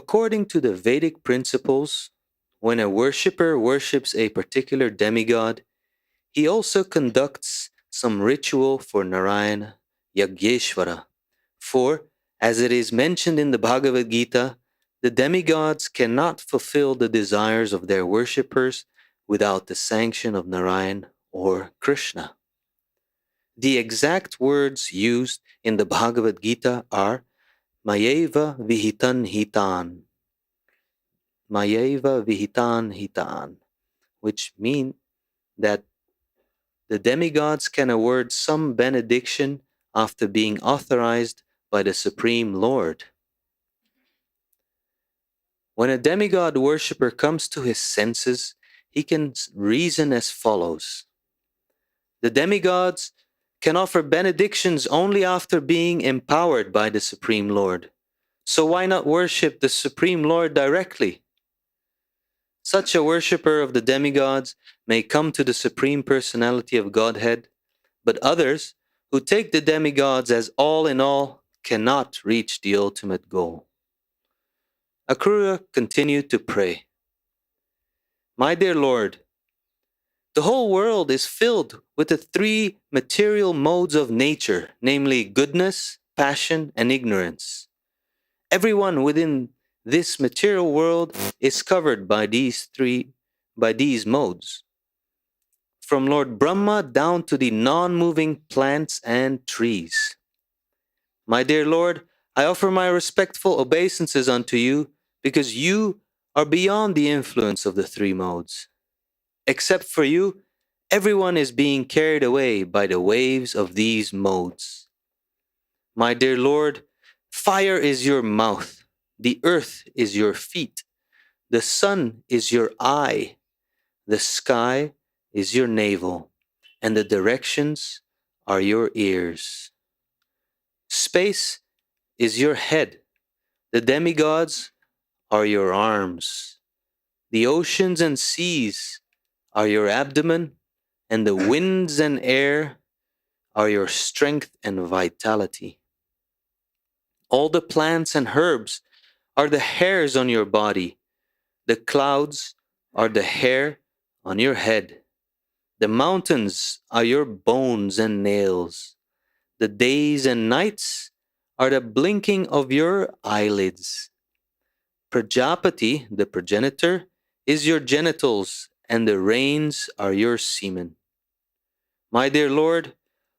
according to the Vedic principles, when a worshipper worships a particular demigod, he also conducts some ritual for Narayana, Yagyeshvara. For, as it is mentioned in the Bhagavad Gita, the demigods cannot fulfill the desires of their worshippers without the sanction of Narayan or Krishna. The exact words used in the Bhagavad Gita are Mayeva Vihitan Hitan, Mayeva Vihitan Hitan, which mean that the demigods can award some benediction after being authorized by the Supreme Lord. When a demigod worshipper comes to his senses, he can reason as follows. The demigods can offer benedictions only after being empowered by the Supreme Lord. So why not worship the Supreme Lord directly? Such a worshipper of the demigods may come to the Supreme Personality of Godhead, but others, who take the demigods as all in all, cannot reach the ultimate goal. Akrūra continued to pray. My dear Lord, the whole world is filled with the three material modes of nature, namely goodness, passion, and ignorance. Everyone within this material world is covered by these modes. From Lord Brahma down to the non-moving plants and trees. My dear Lord, I offer my respectful obeisances unto you because you are beyond the influence of the three modes. Except for you, everyone is being carried away by the waves of these modes. My dear Lord, fire is your mouth, the earth is your feet, the sun is your eye, the sky is your navel, and the directions are your ears. Space is your head, the demigods are your arms, the oceans and seas are your abdomen, and the winds and air are your strength and vitality. All the plants and herbs are the hairs on your body. The clouds are the hair on your head. The mountains are your bones and nails. The days and nights are the blinking of your eyelids. Prajapati, the progenitor, is your genitals, and the rains are your semen. My dear Lord,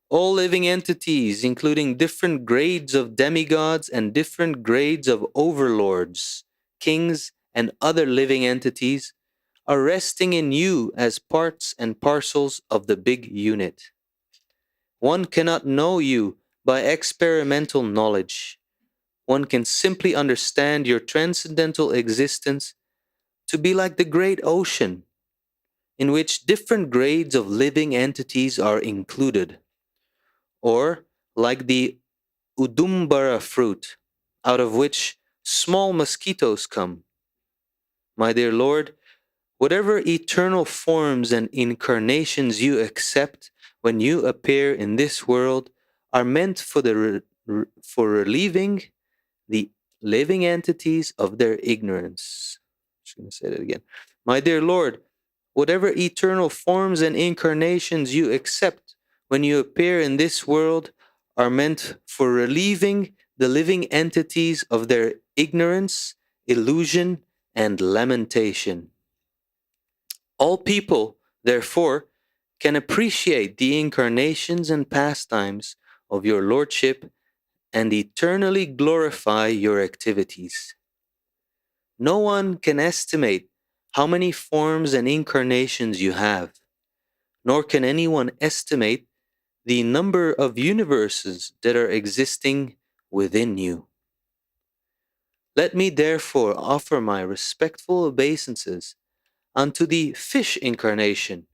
all living entities, including different grades of demigods and different grades of overlords, kings, and other living entities, are resting in you as parts and parcels of the big unit. One cannot know you by experimental knowledge. One can simply understand your transcendental existence to be like the great ocean, in which different grades of living entities are included, or like the udumbara fruit, out of which small mosquitoes come. My dear Lord, whatever eternal forms and incarnations you accept when you appear in this world are meant for for relieving the living entities of their ignorance. I'm just going to say that again. My dear Lord, whatever eternal forms and incarnations you accept when you appear in this world are meant for relieving the living entities of their ignorance, illusion, and lamentation. All people, therefore, can appreciate the incarnations and pastimes of your Lordship and eternally glorify your activities. No one can estimate how many forms and incarnations you have, nor can anyone estimate the number of universes that are existing within you. Let me therefore offer my respectful obeisances unto the fish incarnation,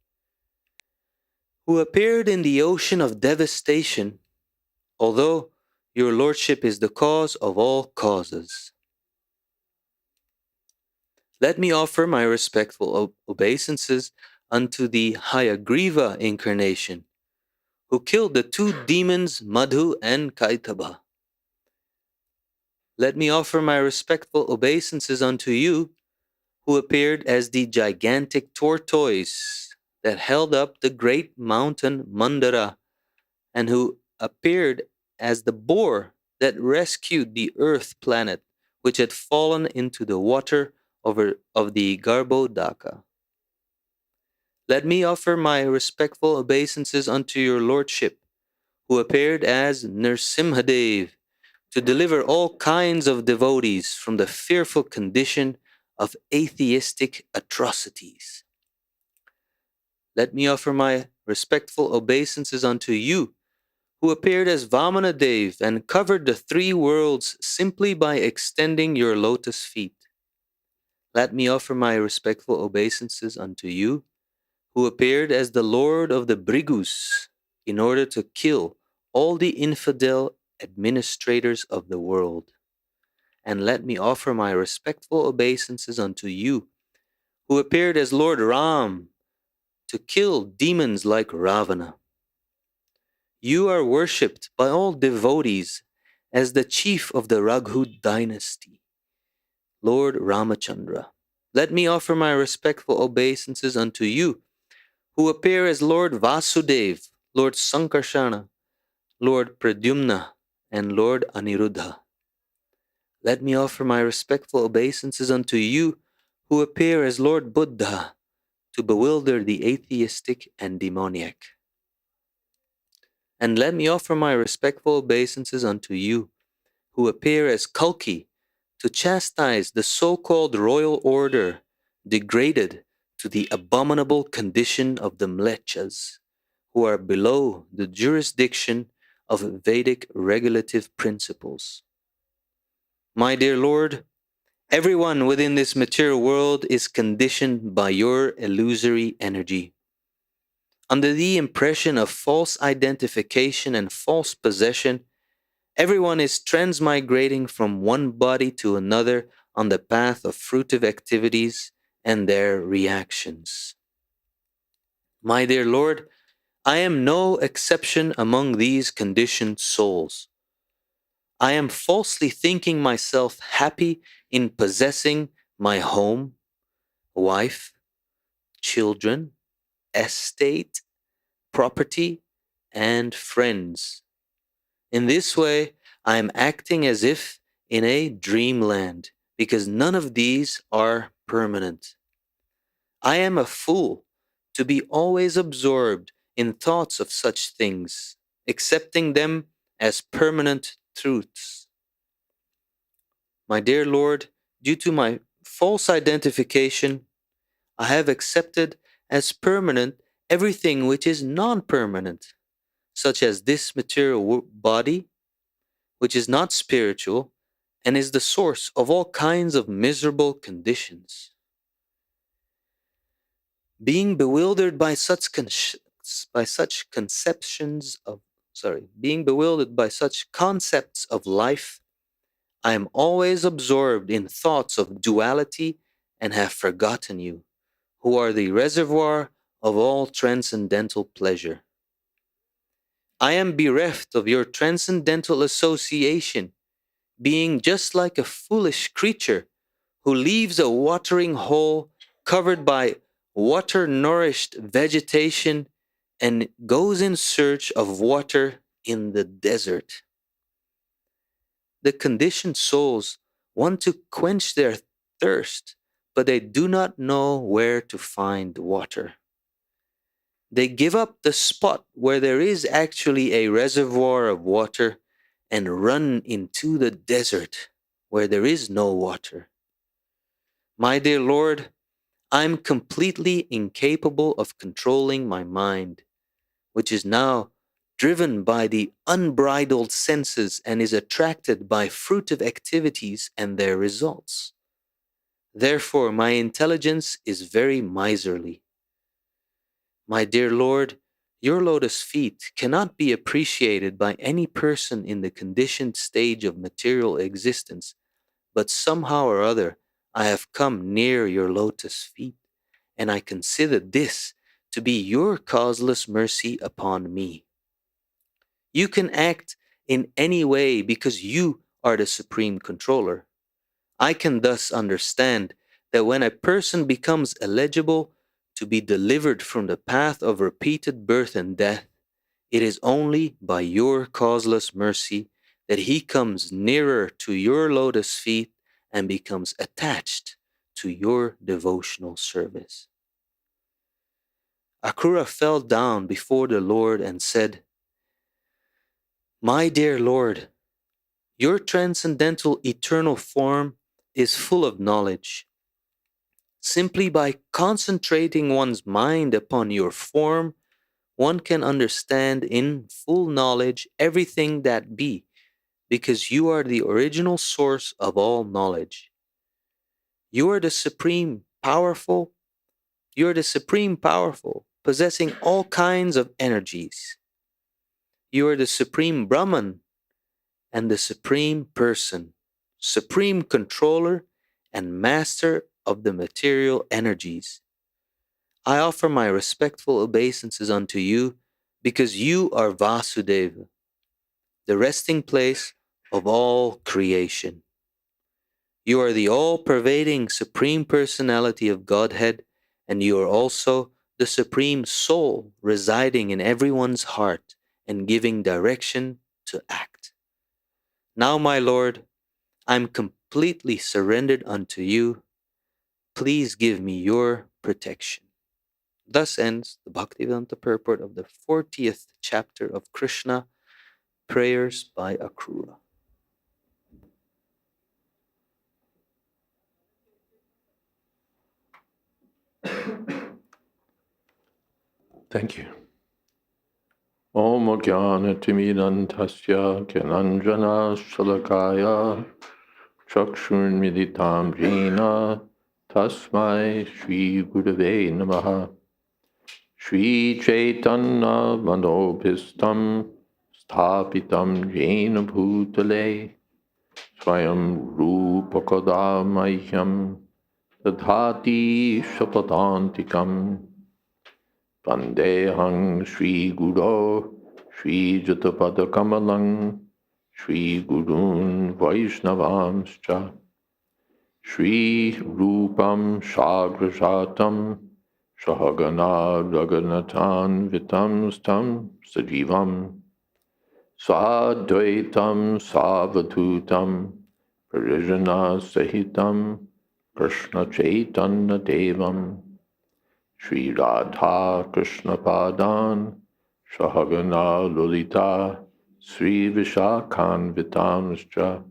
who appeared in the ocean of devastation, although your Lordship is the cause of all causes. Let me offer my respectful obeisances unto the Hayagriva incarnation, who killed the two demons Madhu and Kaitaba. Let me offer my respectful obeisances unto you, who appeared as the gigantic tortoise that held up the great mountain Mandara, and who appeared as the boar that rescued the earth planet, which had fallen into the water of the Garbhodaka. Let me offer my respectful obeisances unto your lordship, who appeared as Nrsimhadev, to deliver all kinds of devotees from the fearful condition of atheistic atrocities. Let me offer my respectful obeisances unto you, who appeared as Vamanadev and covered the three worlds simply by extending your lotus feet. Let me offer my respectful obeisances unto you, who appeared as the Lord of the Brigus in order to kill all the infidel administrators of the world. And let me offer my respectful obeisances unto you, who appeared as Lord Ram to kill demons like Ravana. You are worshipped by all devotees as the chief of the Raghu dynasty, Lord Ramachandra. Let me offer my respectful obeisances unto you, who appear as Lord Vasudev, Lord Sankarsana, Lord Pradyumna, and Lord Aniruddha. Let me offer my respectful obeisances unto you, who appear as Lord Buddha, to bewilder the atheistic and demoniac. And let me offer my respectful obeisances unto you, who appear as Kalki, to chastise the so-called royal order degraded to the abominable condition of the mlechas, who are below the jurisdiction of Vedic regulative principles. My dear Lord, everyone within this material world is conditioned by your illusory energy. Under the impression of false identification and false possession, everyone is transmigrating from one body to another on the path of fruitive activities and their reactions. My dear Lord, I am no exception among these conditioned souls. I am falsely thinking myself happy in possessing my home, wife, children, estate, property, and friends. In this way, I am acting as if in a dreamland, because none of these are permanent. I am a fool to be always absorbed in thoughts of such things, accepting them as permanent truths. My dear Lord, due to my false identification, I have accepted as permanent everything which is non permanent, such as this material body, which is not spiritual and is the source of all kinds of miserable conditions. Being bewildered by such conceptions of being bewildered by such concepts of life, I am always absorbed in thoughts of duality and have forgotten you, who are the reservoir of all transcendental pleasure. I am bereft of your transcendental association, being just like a foolish creature who leaves a watering hole covered by water-nourished vegetation and goes in search of water in the desert. The conditioned souls want to quench their thirst, but they do not know where to find water. They give up the spot where there is actually a reservoir of water and run into the desert where there is no water. My dear Lord, I am completely incapable of controlling my mind, which is now driven by the unbridled senses and is attracted by fruitive activities and their results. Therefore, my intelligence is very miserly. My dear Lord, your lotus feet cannot be appreciated by any person in the conditioned stage of material existence, but somehow or other I have come near your lotus feet, and I consider this to be your causeless mercy upon me. You can act in any way because you are the supreme controller. I can thus understand that when a person becomes eligible to be delivered from the path of repeated birth and death, it is only by your causeless mercy that he comes nearer to your lotus feet and becomes attached to your devotional service. Akrūra fell down before the Lord and said, "My dear Lord, your transcendental eternal form is full of knowledge. Simply by concentrating one's mind upon your form, one can understand in full knowledge everything that be, because you are the original source of all knowledge. You are the supreme powerful. You are the supreme powerful, possessing all kinds of energies. You are the supreme Brahman and the supreme person, supreme controller and master of the material energies. I offer my respectful obeisances unto you because you are Vasudeva, the resting place of all creation. You are the all-pervading Supreme Personality of Godhead, and you are also the Supreme Soul residing in everyone's heart and giving direction to act. Now, my Lord, I'm completely surrendered unto you. Please give me your protection." Thus ends the Bhaktivedanta purport of the 40th chapter of Krsna, Prayers by Akrūra. Thank you. Om Jnana-timidantasya Gyananjana Shalakaya Chakshurmilitam Jena Tasmai Shri Gurave Namaha. Shri Chaitanya Manopistam Sthapitam Jena Bhutale Swayam Rupakadamahyam Tadhati Shapatantikam Vandehang Shri Guru Shri Jatapada Kamalang Shri Gurun Vaishnavamscha Shri Rupam Shagrajatam Shahagana Raganatan Vitam Stam Sajivam Sadvaitam Savatutam Parijana Sahitam Krishna Chaitanya Devam Shri Radha Krishna Padan Shahagana Lolita Sri Vishakhan Vitamscha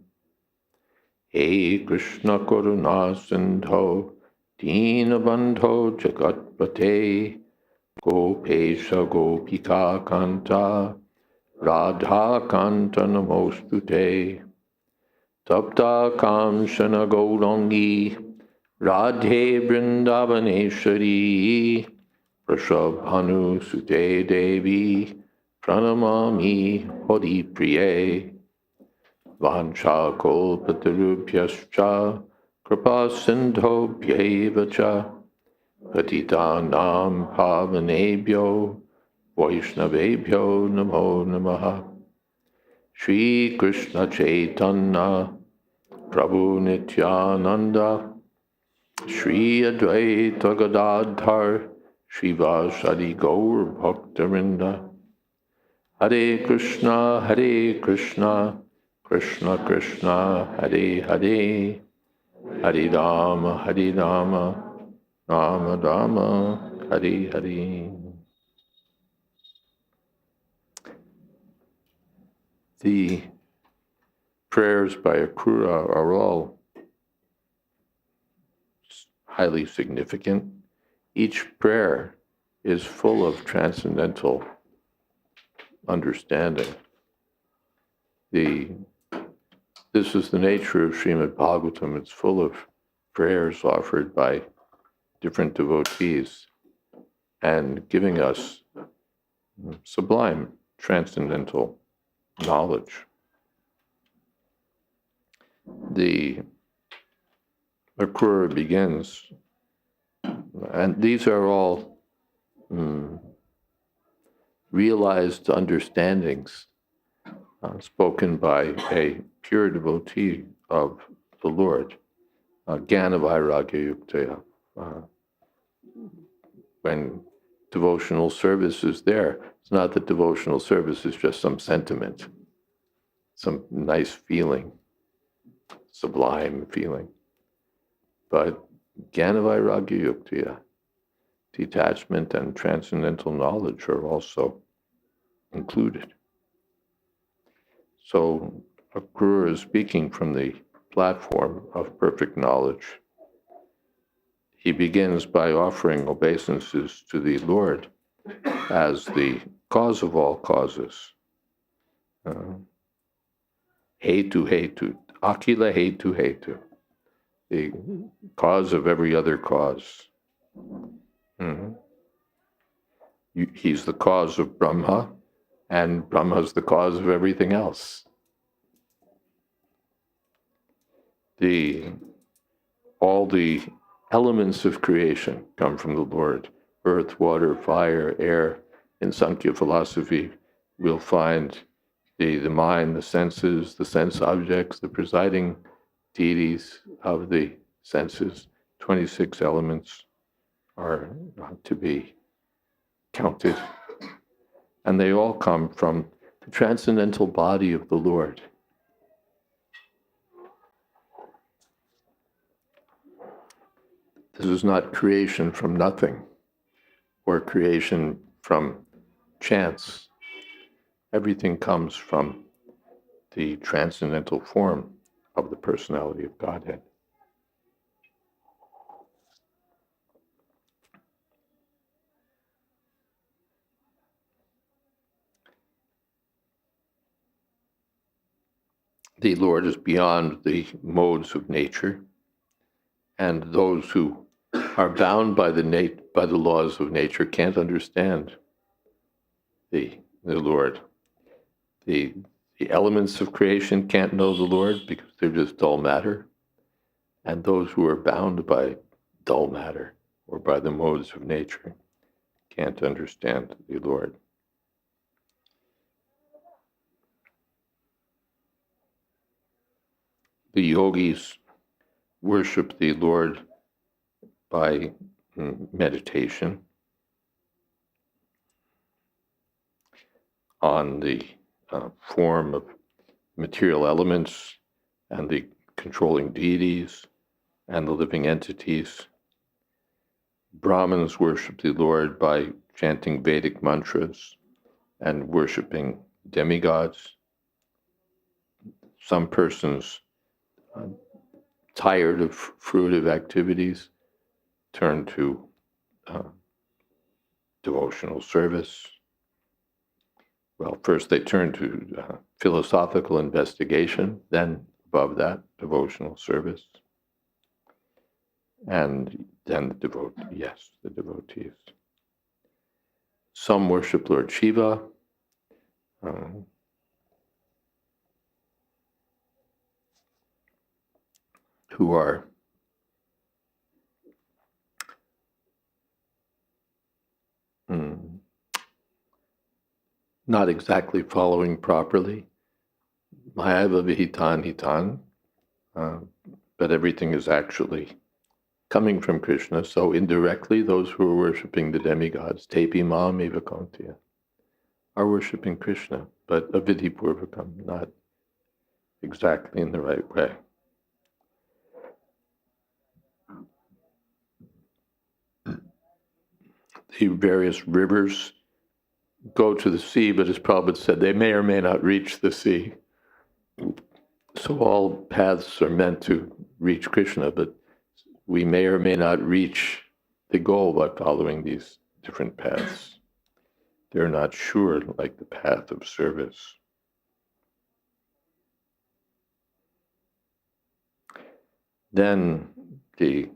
He Krishna Karuna Sindho Deenabandho Jagatpate Gopesha Gopika Kanta Radha Kanta Namostute Tapta Kamshana Gaurangi Radhe Vrindavaneshwari Prashabhanu Sute Devi Pranamami Hori Priye Vancha Kolpatarubhyascha Kripa Sindho Bhyevacha Patitanam Pavanebhyo Vaishnavebhyo Namo Namaha. Shri Krishna Chaitanya Prabhu Nityananda Shri Advaita Gadadhar Shivasadi Gaur Bhaktarinda Hare Krishna Krishna Krishna Hare Hare Hare Rama Rama Rama Hare Hare. The prayers by Akrūra are all highly significant. Each prayer is full of transcendental understanding. This is the nature of Srimad Bhagavatam. It's full of prayers offered by different devotees and giving us sublime transcendental knowledge. The Akrūra begins, and these are all realized understandings spoken by a pure devotee of the Lord, Jnana Vairagya Yuktaya. When devotional service is there, it's not that devotional service is just some sentiment, some nice feeling, sublime feeling, but Jnana Vairagya Yuktaya, detachment and transcendental knowledge are also included. So Akrūra is speaking from the platform of perfect knowledge. He begins by offering obeisances to the Lord as the cause of all causes. Hetu hetu, akila hetu hetu, the cause of every other cause. He's the cause of Brahma, and Brahma's the cause of everything else. All the elements of creation come from the Lord. Earth, water, fire, air. In Sankhya philosophy, we'll find the mind, the senses, the sense objects, the presiding deities of the senses. 26 elements are to be counted. And they all come from the transcendental body of the Lord. This is not creation from nothing or creation from chance. Everything comes from the transcendental form of the personality of Godhead. The Lord is beyond the modes of nature, and those who are bound by the laws of nature can't understand the Lord. The elements of creation can't know the Lord because they're just dull matter, and those who are bound by dull matter or by the modes of nature can't understand the Lord. The yogis worship the Lord by meditation on the form of material elements and the controlling deities and the living entities. Brahmins worship the Lord by chanting Vedic mantras and worshiping demigods. Some persons, tired of fruitive activities, turn to devotional service. Well, first they turn to philosophical investigation, then above that, devotional service. And then the devotees. Some worship Lord Shiva. Who are not exactly following properly. Mayava vihitan hitan, but everything is actually coming from Krishna. So indirectly, those who are worshiping the demigods, tepi mam eva kontiya, are worshiping Krishna, but avidhipurvakam, not exactly in the right way. The various rivers go to the sea, but as Prabhupada said, they may or may not reach the sea. So all paths are meant to reach Krishna, but we may or may not reach the goal by following these different paths. They're not sure, like the path of service. Then the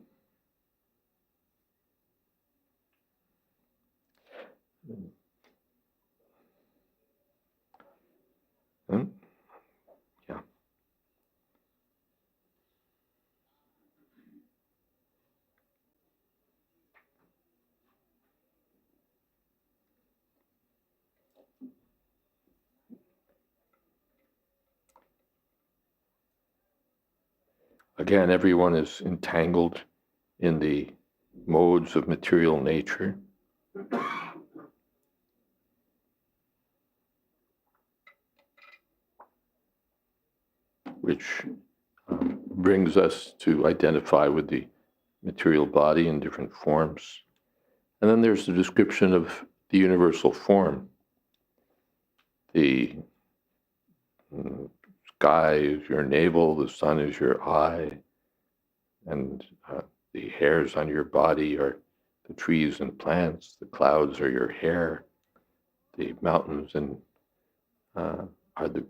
yeah. Again, everyone is entangled in the modes of material nature. Which brings us to identify with the material body in different forms. And then there's the description of the universal form. The sky is your navel, the sun is your eye, and the hairs on your body are the trees and plants, the clouds are your hair, the mountains and are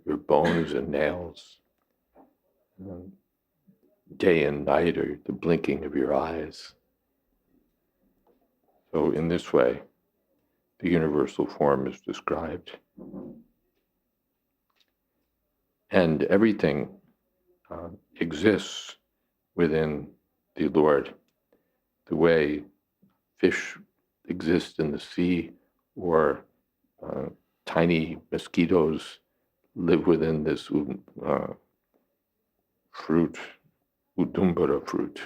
your bones and nails. Day and night are the blinking of your eyes. So in this way, the universal form is described. And everything exists within the Lord, the way fish exist in the sea, or tiny mosquitoes live within this fruit, Udumbara fruit.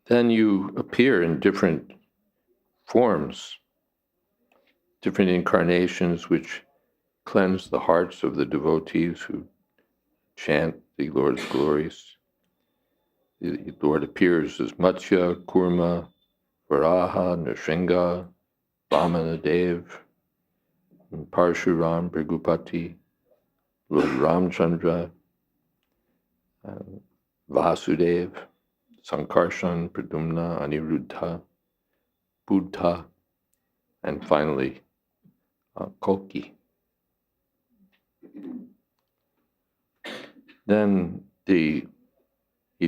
Then you appear in different forms, different incarnations which cleanse the hearts of the devotees who chant the Lord's glories. The Lord appears as Matsya, Kurma, Varaha, Nrsinga, Vamanadev, Parshuram, Brigupati, Lord Ramchandra, Vasudev, Sankarshan, Pradumna, Aniruddha, Buddha, and finally Kalki. Then he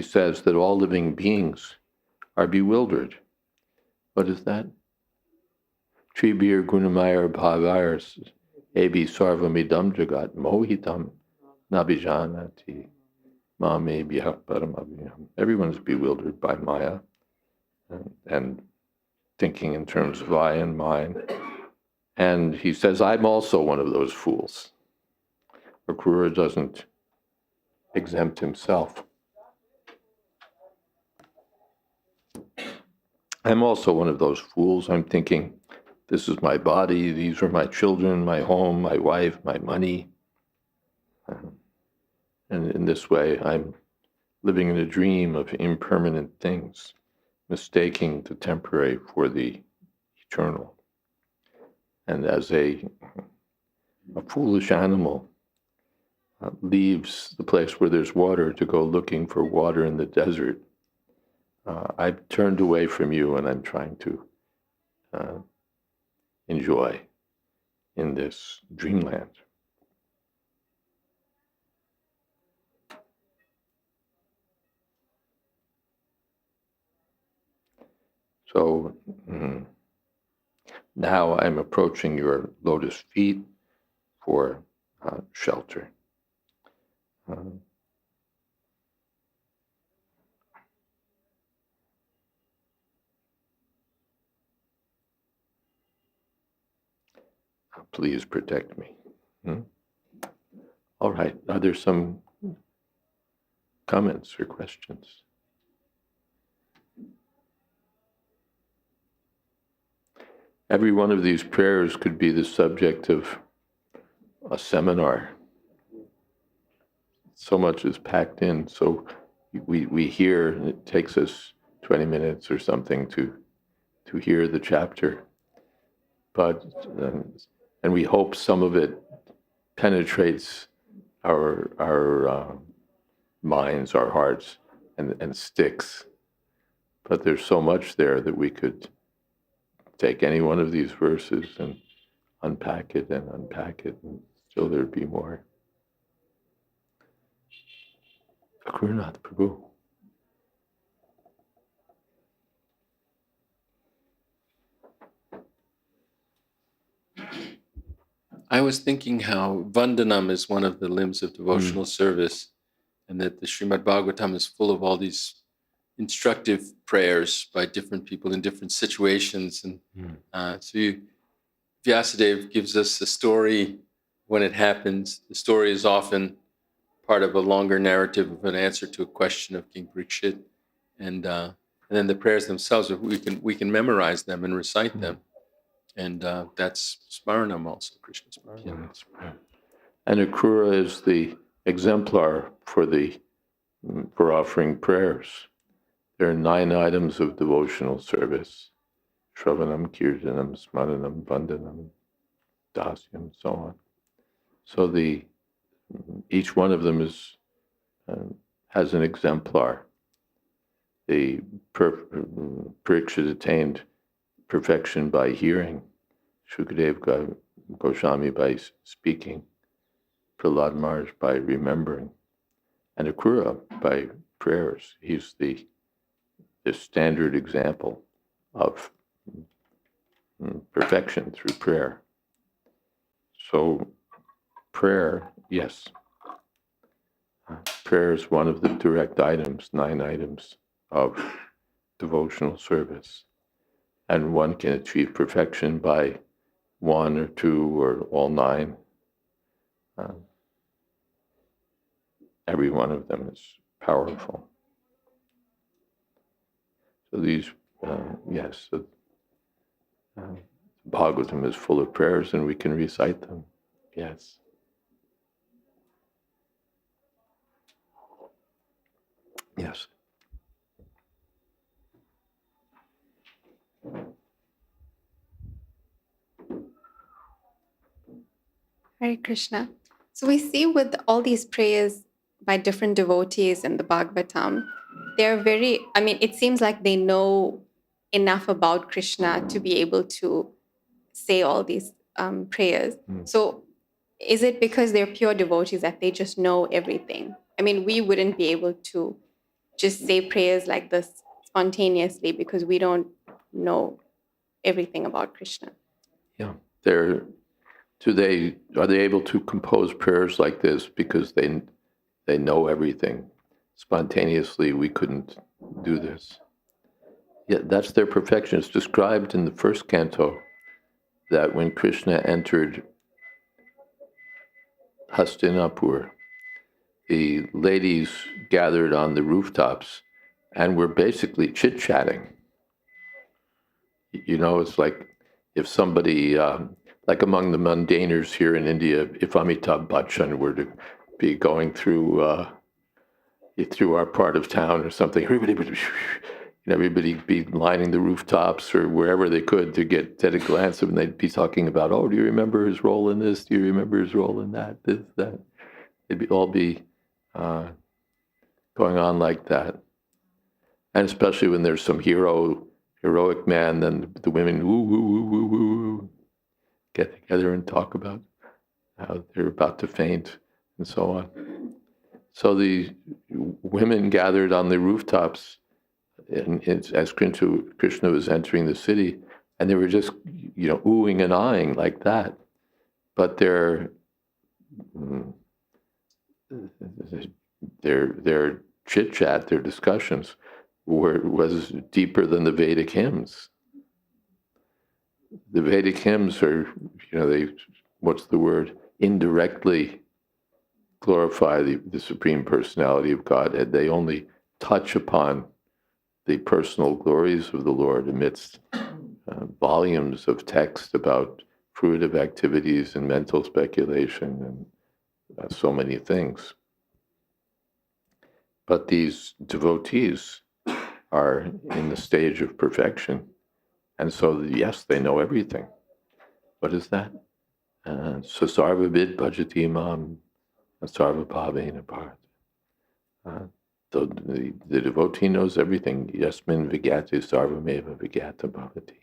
says that all living beings are bewildered. What is that? Tribir Gunamayar Bhavars Ebi Sarvamidam Jagat Mohitam Nabijanati Mame Bhyaparamabhyam. Everyone's bewildered by Maya and thinking in terms of I and mine. And he says, I'm also one of those fools. Akrūra doesn't exempt himself. I'm also one of those fools. I'm thinking, this is my body, these are my children, my home, my wife, my money. And in this way, I'm living in a dream of impermanent things, mistaking the temporary for the eternal. And as a foolish animal leaves the place where there's water to go looking for water in the desert, I've turned away from you and I'm trying to enjoy in this dreamland. So now I'm approaching your lotus feet for shelter. Please protect me. All right, are there some comments or questions? Every one of these prayers could be the subject of a seminar. So much is packed in. So we hear, and it takes us 20 minutes or something to hear the chapter. But, and we hope some of it penetrates our minds, our hearts, and sticks. But there's so much there that we could take any one of these verses and unpack it, and still there'd be more. Akrūra, Prabhu. I was thinking how Vandanam is one of the limbs of devotional service, and that the Srimad Bhagavatam is full of all these instructive prayers by different people in different situations. And so Vyasadeva gives us a story when it happens, the story is often part of a longer narrative of an answer to a question of King Parikshit, and then the prayers themselves, we can memorize them and recite them, and that's Smaranam also, Krishna Smaranam. Yeah, that's right. And Akrūra is the exemplar for offering prayers. There are 9 items of devotional service: Shravanam, Kirtanam, Smaranam, Vandanam, Dasyam, so on. So each one of them has an exemplar. The Parikshit attained perfection by hearing, Shukadeva Goswami by speaking, Prahlad Maharaj by remembering, and Akrūra by prayers. He's the standard example of perfection through prayer. So prayer, yes. Prayer is one of the direct items, 9 items of devotional service. And one can achieve perfection by 1 or 2 or all 9. Every one of them is powerful. So these, yes, Bhagavatam is full of prayers and we can recite them. Yes. Yes. Hare Krishna. So we see with all these prayers by different devotees in the Bhagavatam, they're very, I mean, it seems like they know enough about Krishna to be able to say all these prayers. So is it because they're pure devotees that they just know everything? I mean, we wouldn't be able to just say prayers like this spontaneously because we don't know everything about Krishna. Yeah. Are they able to compose prayers like this because they know everything? Spontaneously, we couldn't do this. Yeah, that's their perfection. It's described in the first canto that when Krishna entered Hastinapur, the ladies gathered on the rooftops and were basically chit-chatting. You know, it's like if somebody, like among the mundaners here in India, if Amitabh Bachchan were to be going through our part of town or something, everybody'd be lining the rooftops or wherever they could to get a glance of him. They'd be talking about, oh, do you remember his role in this? Do you remember his role in that? This, that. They'd all be going on like that. And especially when there's some heroic man, then the women woo, woo, woo, woo, woo, woo, get together and talk about how they're about to faint and so on. So the women gathered on the rooftops as Krishna was entering the city, and they were just, oohing and ahhing like that. But their chit-chat, their discussions was deeper than the Vedic hymns. The Vedic hymns are, indirectly glorify the Supreme Personality of Godhead. They only touch upon the personal glories of the Lord amidst volumes of text about fruitive activities and mental speculation and so many things. But these devotees are in the stage of perfection. And so, yes, they know everything. What is that? Sasarva vid bhajati mam sarva bhavena bharat. The devotee knows everything. Yasmin vigati sarvameva vigata bhavati.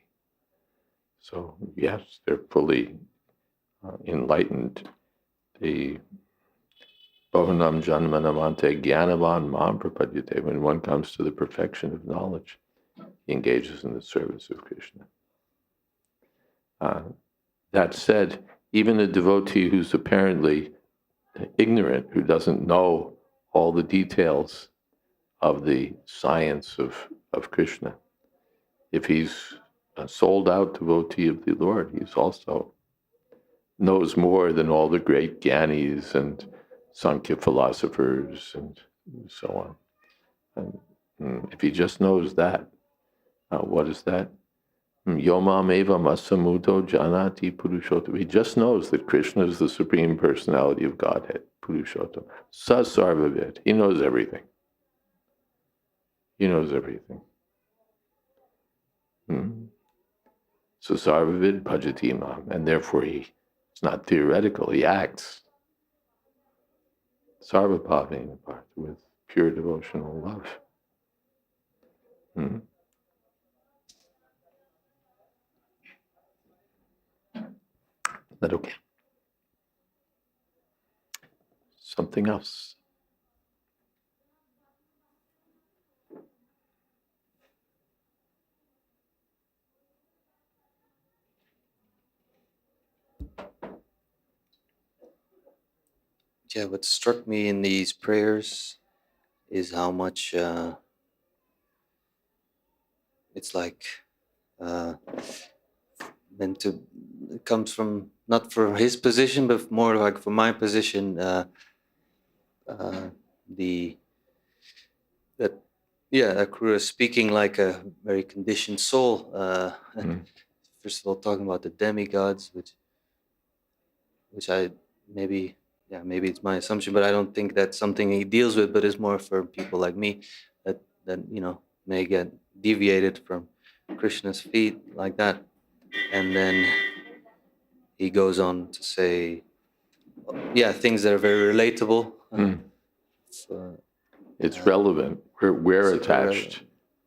So, yes, they're fully enlightened. The Bhavanam Janmanamante Gyanavan Mam Prapadyate. When one comes to the perfection of knowledge, he engages in the service of Krishna. That said, even a devotee who's apparently ignorant, who doesn't know all the details of the science of Krishna, if he's a sold out devotee of the Lord, he's also knows more than all the great Gyanis and Sankhya philosophers and so on. And if he just knows that, what is that? Yomam eva masamuto janati purushottam. He just knows that Krishna is the Supreme Personality of Godhead, Purushottam. Sa sarvavid. He knows everything. He knows everything. So sarvavid bhajati mam. And therefore it's not theoretical, he acts. Sarvabhavena part, with pure devotional love. Is that okay? Something else? Yeah, what struck me in these prayers is how much it's like meant to. It comes from not from his position, but more like from my position. Akrūra speaking like a very conditioned soul. First of all, talking about the demigods, which I maybe it's my assumption, but I don't think that's something he deals with. But it's more for people like me that may get deviated from Krishna's feet like that. And then he goes on to say, things that are very relatable. It's relevant. We're attached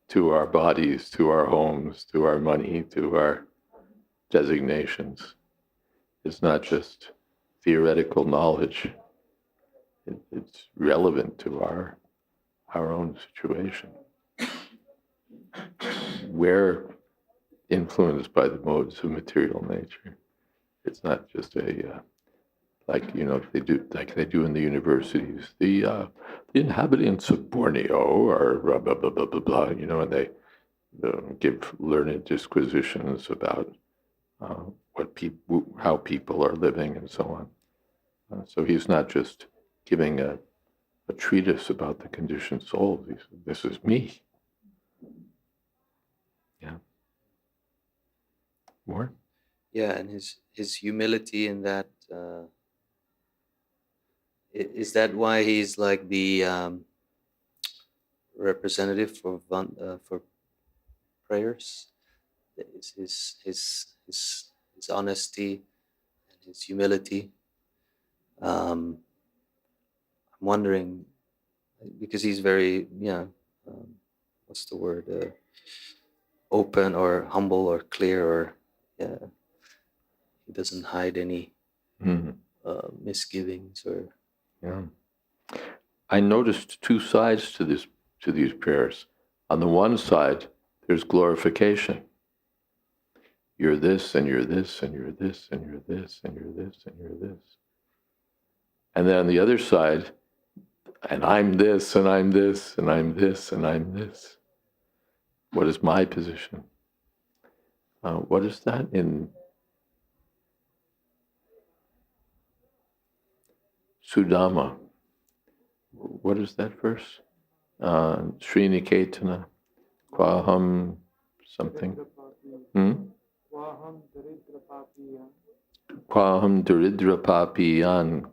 to our bodies, to our homes, to our money, to our designations. It's not just theoretical knowledge. It's relevant to our own situation. We're influenced by the modes of material nature. It's not just like they do in the universities. The inhabitants of Borneo are blah blah blah blah blah blah. And they give learned disquisitions about how people are living and so on. So he's not just giving a treatise about the conditioned soul. He said, "This is me." Yeah. More. Yeah, and his humility in that. Is that why he's like the representative for prayers? His honesty and his humility. I'm wondering, because he's very what's the word? Open or humble or clear, or he doesn't hide any misgivings or. Yeah. I noticed two sides to these prayers. On the one side, there's glorification. You're this, and you're this, and you're this, and you're this, and you're this, and you're this. And then on the other side, and I'm this, and I'm this, and I'm this, and I'm this. What is my position? What is that in Sudama? What is that verse? Sriniketana, Kwaham something. Kwaham Daridra Papiyan.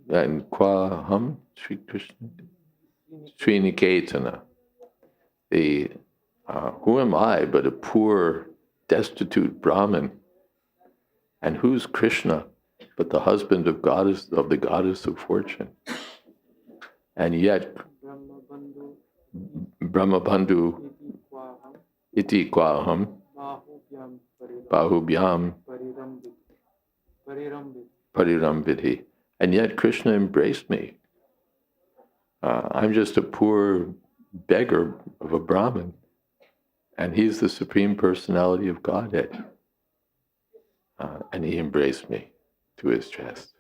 And Kwaham Sri Krishna Sriniketana. Who am I but a poor, destitute Brahmin? And who's Krishna but the husband of the goddess of fortune? And yet, Brahmabandhu iti kwaham bahubhyam parirambidhi. And yet Krishna embraced me. I'm just a poor beggar of a Brahmin, and he's the Supreme Personality of Godhead. And he embraced me to his chest.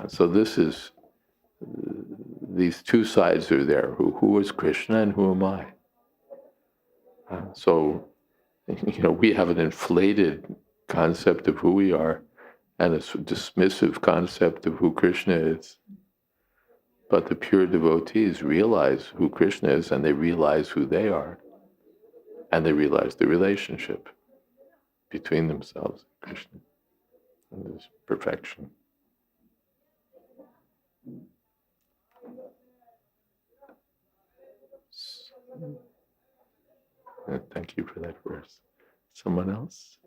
So these two sides are there. Who is Krishna and who am I? So we have an inflated concept of who we are and a dismissive concept of who Krishna is. But the pure devotees realize who Krishna is, and they realize who they are, and they realize the relationship between themselves and Krishna, and this perfection. Thank you for that verse. Someone else?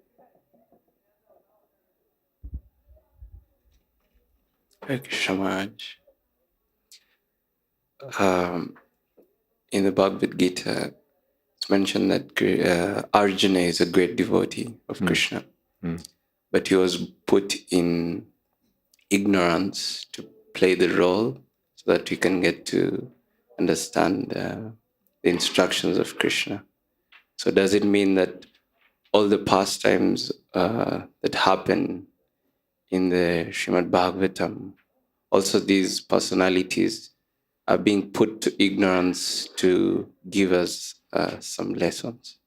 Hare Krishna Maharaj. In the Bhagavad Gita, it's mentioned that Arjuna is a great devotee of Krishna, but he was put in ignorance to play the role so that he can get to understand the instructions of Krishna. So does it mean that all the pastimes that happen in the Srimad Bhagavatam, also these personalities are being put to ignorance to give us some lessons?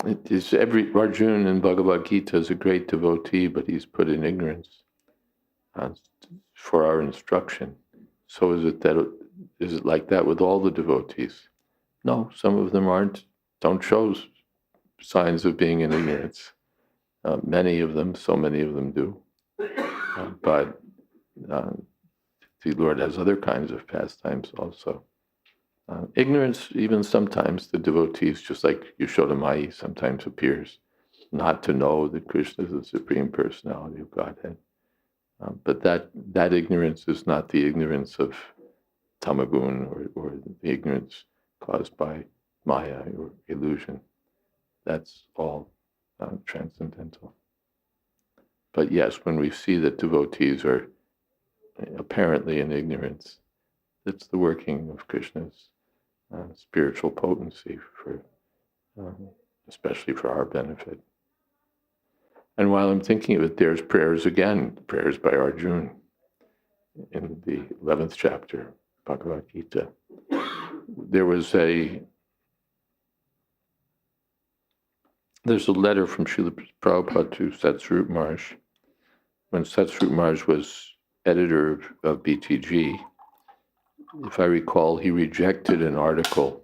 It is Arjuna in Bhagavad Gita is a great devotee, but he's put in ignorance for our instruction. So is it like that with all the devotees? No, some of them don't show signs of being in ignorance. Many of them do. But the Lord has other kinds of pastimes also. Ignorance, even sometimes the devotees, just like Yashodamai, sometimes appears not to know that Krishna is the Supreme Personality of Godhead. But that ignorance is not the ignorance of tamagun or the ignorance caused by maya or illusion. That's all transcendental. But yes, when we see that devotees are apparently in ignorance, it's the working of Krishna's spiritual potency for, especially for our benefit. And while I'm thinking of it, there's prayers again, prayers by Arjuna in the 11th chapter, Bhagavad Gita. There's a letter from Srila Prabhupada to Satsvarup Maharaj. When Satsvarup Maharaj was editor of BTG, if I recall, he rejected an article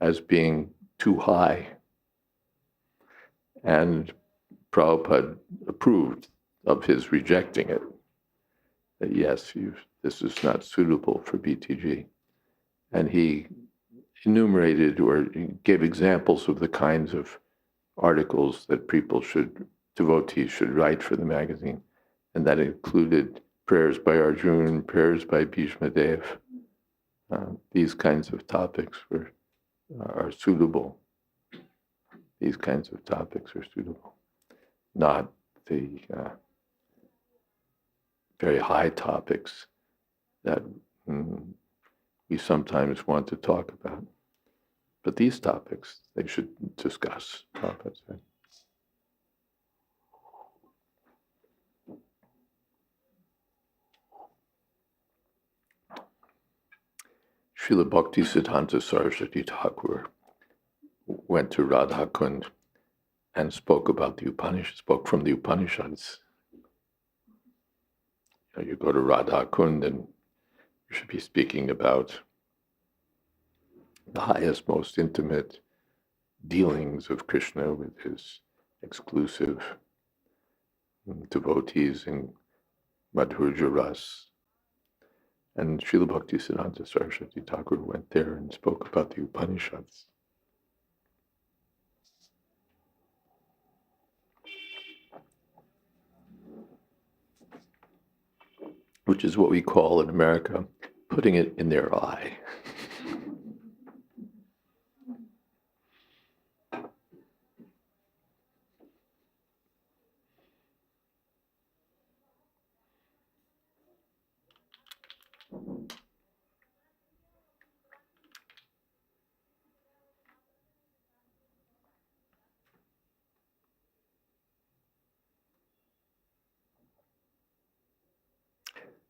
as being too high. And Prabhupada approved of his rejecting it. That yes, this is not suitable for BTG. And he enumerated or gave examples of the kinds of articles that devotees should write for the magazine. And that included prayers by Arjuna, prayers by Bhishma Dev. These kinds of topics are suitable. These kinds of topics are suitable. Not the very high topics that we sometimes want to talk about. But these topics, they should discuss. Prabhupada said. Srila Bhaktisiddhanta Saraswati Thakur went to Radha Kund and spoke about the Upanishads, spoke from the Upanishads. You go to Radha Kund and you should be speaking about the highest, most intimate dealings of Krishna with his exclusive devotees in Madhurya Ras. And Srila Bhaktisiddhanta Saraswati Thakur went there and spoke about the Upanishads. Which is what we call in America putting it in their eye.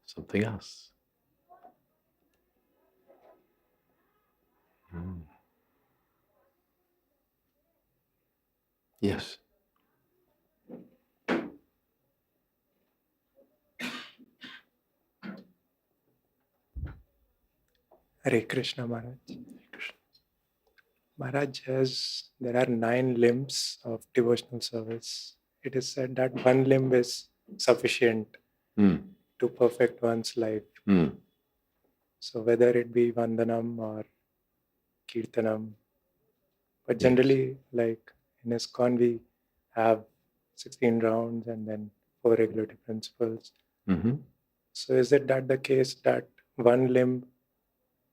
Something else. Yes. Hare Krishna Maharaj. Krishna. Maharaj, there are 9 limbs of devotional service. It is said that one limb is sufficient to perfect one's life. So whether it be Vandanam or Kirtanam, but generally, like in ISKCON, we have 16 rounds and then 4 regulative principles. So is it that the case that one limb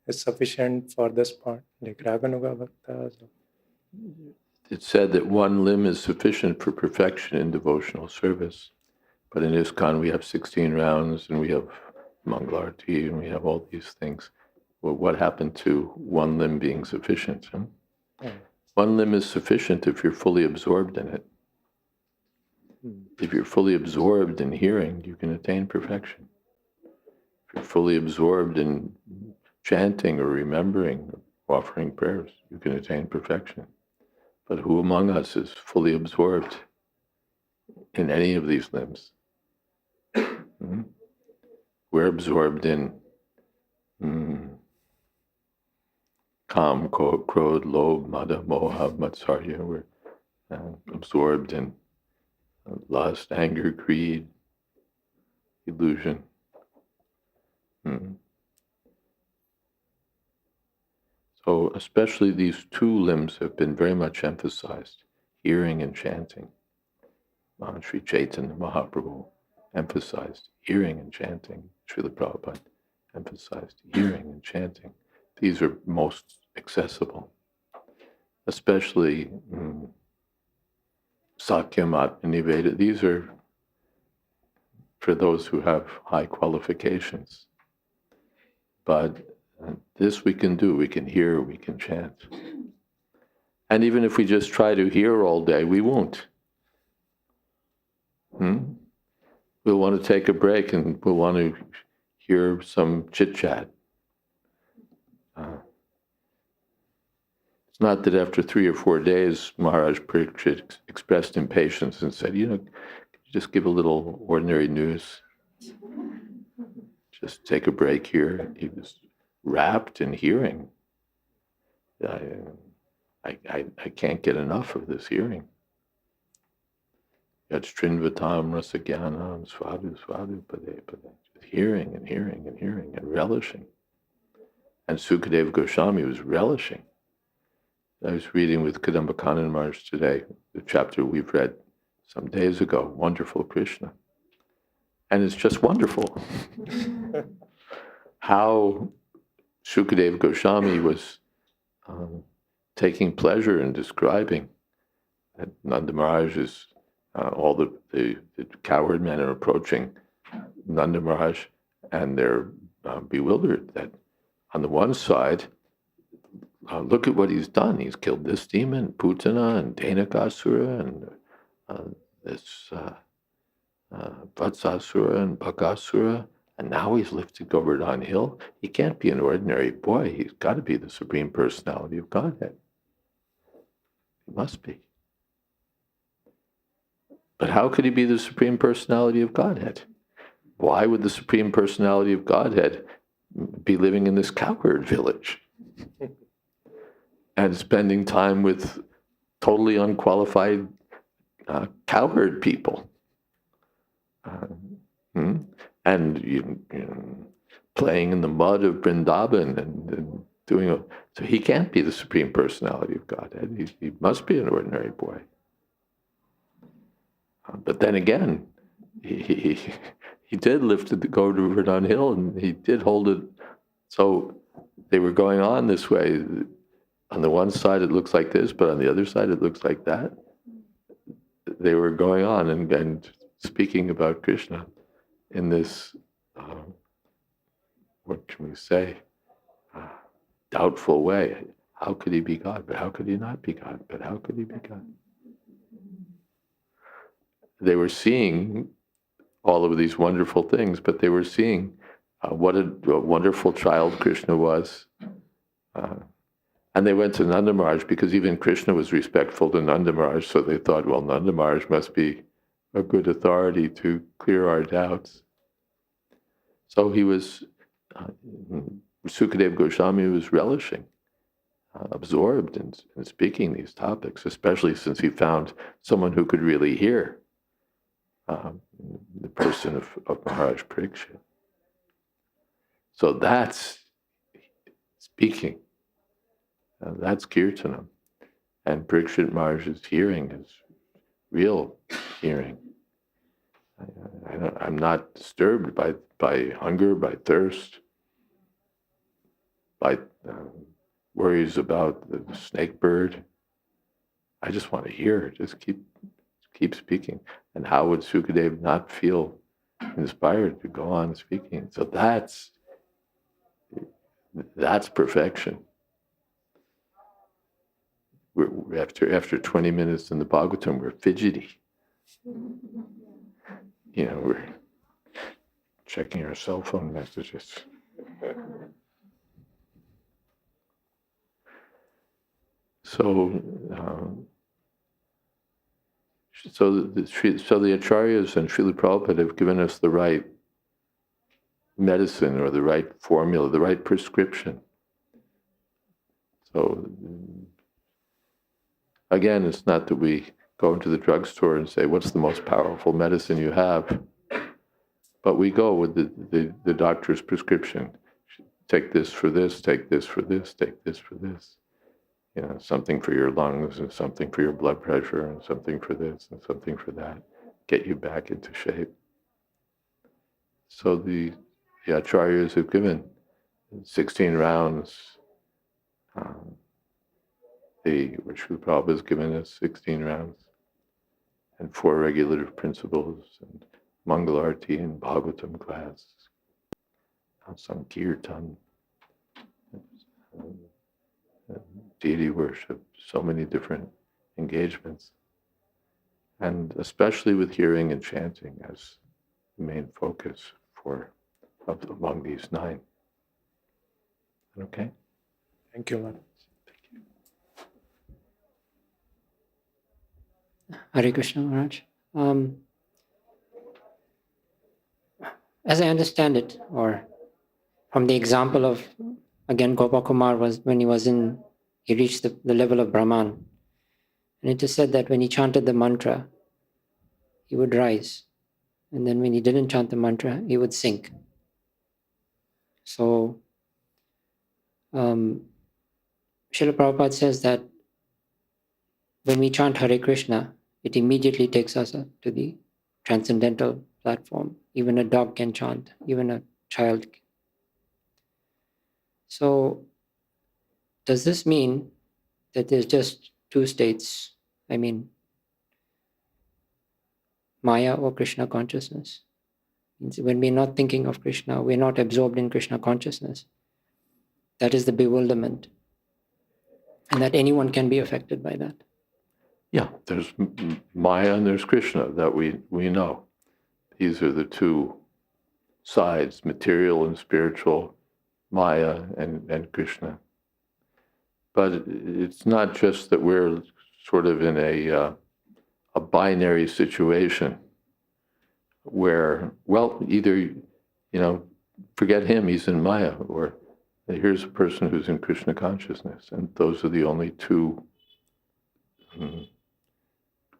is sufficient for the spot, like Raganuga Bhaktas? It's said that one limb is sufficient for perfection in devotional service. But in ISKCON, we have 16 rounds, and we have Mangalarti, and we have all these things. Well, what happened to one limb being sufficient? One limb is sufficient if you're fully absorbed in it. If you're fully absorbed in hearing, you can attain perfection. If you're fully absorbed in chanting or remembering, or offering prayers, you can attain perfection. But who among us is fully absorbed in any of these limbs? We're absorbed in Kam, Krodh, Lobh, Mada, Moha, Matsarya. We're absorbed in lust, anger, greed, illusion. So especially these 2 limbs have been very much emphasized, hearing and chanting. Sri Chaitanya Mahaprabhu emphasized hearing and chanting. Srila Prabhupada emphasized hearing and chanting. These are most accessible, especially Sakyamat and Niveda. These are for those who have high qualifications. But this we can do. We can hear, we can chant. And even if we just try to hear all day, we won't. We'll want to take a break and we'll want to hear some chit-chat. It's not that after 3 or 4 days, Maharaj Parikshit expressed impatience and said, could you just give a little ordinary news? Just take a break here. He was wrapped in hearing. I can't get enough of this hearing. Yat Strinvatam Rasagyanam Svadu Svadu Pade Pade. Hearing and hearing and hearing and relishing. And Sukadeva Goswami was relishing. I was reading with Kadamba Kanana Maharaj today, the chapter we've read some days ago, Wonderful Krishna. And it's just wonderful how Sukadeva Goswami was taking pleasure in describing that Nanda Maharaj is, all the cowherd men are approaching Nanda Maharaj and they're bewildered that on the one side, look at what he's done. He's killed this demon, Putana, and Dhenukasura, and this Vatsasura and Bhakasura, and now he's lifted Govardhan Hill. He can't be an ordinary boy. He's got to be the Supreme Personality of Godhead. He must be. But how could he be the Supreme Personality of Godhead? Why would the Supreme Personality of Godhead be living in this cowherd village and spending time with totally unqualified cowherd people? And playing in the mud of Vrindavan and doing so he can't be the Supreme Personality of Godhead. He must be an ordinary boy. But then again, he did lift it to go to Govardhan Hill, and he did hold it. So they were going on this way. On the one side it looks like this, but on the other side it looks like that. They were going on and speaking about Krishna in this, what can we say, doubtful way. How could he be God? But how could he not be God? But how could he be God? They were seeing all of these wonderful things, but they were seeing what a wonderful child Krishna was. And they went to Nanda Maharaj because even Krishna was respectful to Nanda Maharaj, so they thought, well, Nanda Maharaj must be a good authority to clear our doubts. So he was, Sukadev Goswami was relishing, absorbed in speaking these topics, especially since he found someone who could really hear, the person of Maharaj Parikshit. So that's speaking. That's kirtanam. And Parikshit Maharaj's hearing is real hearing. I'm not disturbed by hunger, by thirst, by worries about the snake bird. I just want to hear. Just keep speaking. And how would Sukadev not feel inspired to go on speaking? So that's perfection. We're after 20 minutes in the Bhagavatam, we're fidgety. We're checking our cell phone messages. So the Acharyas and Srila Prabhupada have given us the right medicine or the right formula, the right prescription. So again, it's not that we go into the drugstore and say, what's the most powerful medicine you have? But we go with the doctor's prescription. Take this for this, take this for this, take this for this. Something for your lungs and something for your blood pressure and something for this and something for that. Get you back into shape. So the Acharyas have given 16 rounds. Which Srila Prabhupada has given us 16 rounds and 4 regulative principles and Mangalarti and Bhagavatam class, Sankirtan, deity worship, so many different engagements, and especially with hearing and chanting as the main focus among these 9. Okay? Thank you, Maharaj. Hare Krishna Maharaj. As I understand it, or from the example of, again, Gopakumar was when he reached the level of Brahman. And it is said that when he chanted the mantra, he would rise. And then when he didn't chant the mantra, he would sink. So, Srila Prabhupada says that when we chant Hare Krishna, it immediately takes us to the transcendental platform. Even a dog can chant, even a child. So, does this mean that there's just 2 states? I mean, Maya or Krishna consciousness? When we're not thinking of Krishna, we're not absorbed in Krishna consciousness. That is the bewilderment. And that anyone can be affected by that. Yeah, there's Maya and there's Krishna that we know. These are the 2 sides, material and spiritual, Maya and Krishna. But it's not just that we're sort of in a binary situation where, well, either, forget him, he's in Maya, or here's a person who's in Krishna consciousness. And those are the only 2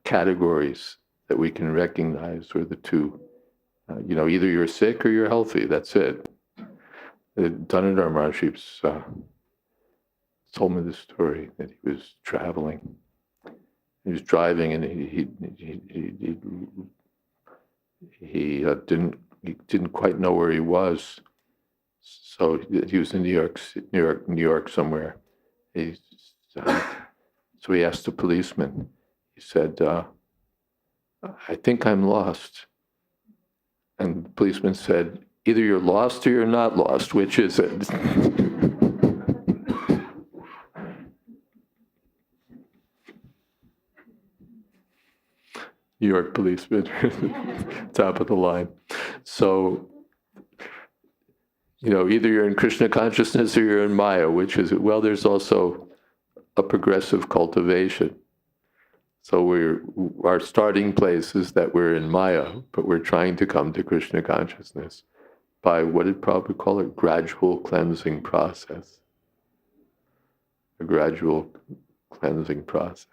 categories that we can recognize, or the 2, either you're sick or you're healthy, that's it. Dhanadhar Maharaj told me this story that he was traveling. He was driving and he didn't quite know where he was. So he was in New York somewhere. So he asked the policeman. He said, "I think I'm lost." And the policeman said, "Either you're lost or you're not lost. Which is it?" New York policeman, top of the line. So, either you're in Krishna consciousness or you're in Maya, which is it? Well, there's also a progressive cultivation. So our starting place is that we're in Maya, but we're trying to come to Krishna consciousness by what did Prabhupada call it? Gradual cleansing process. A gradual cleansing process.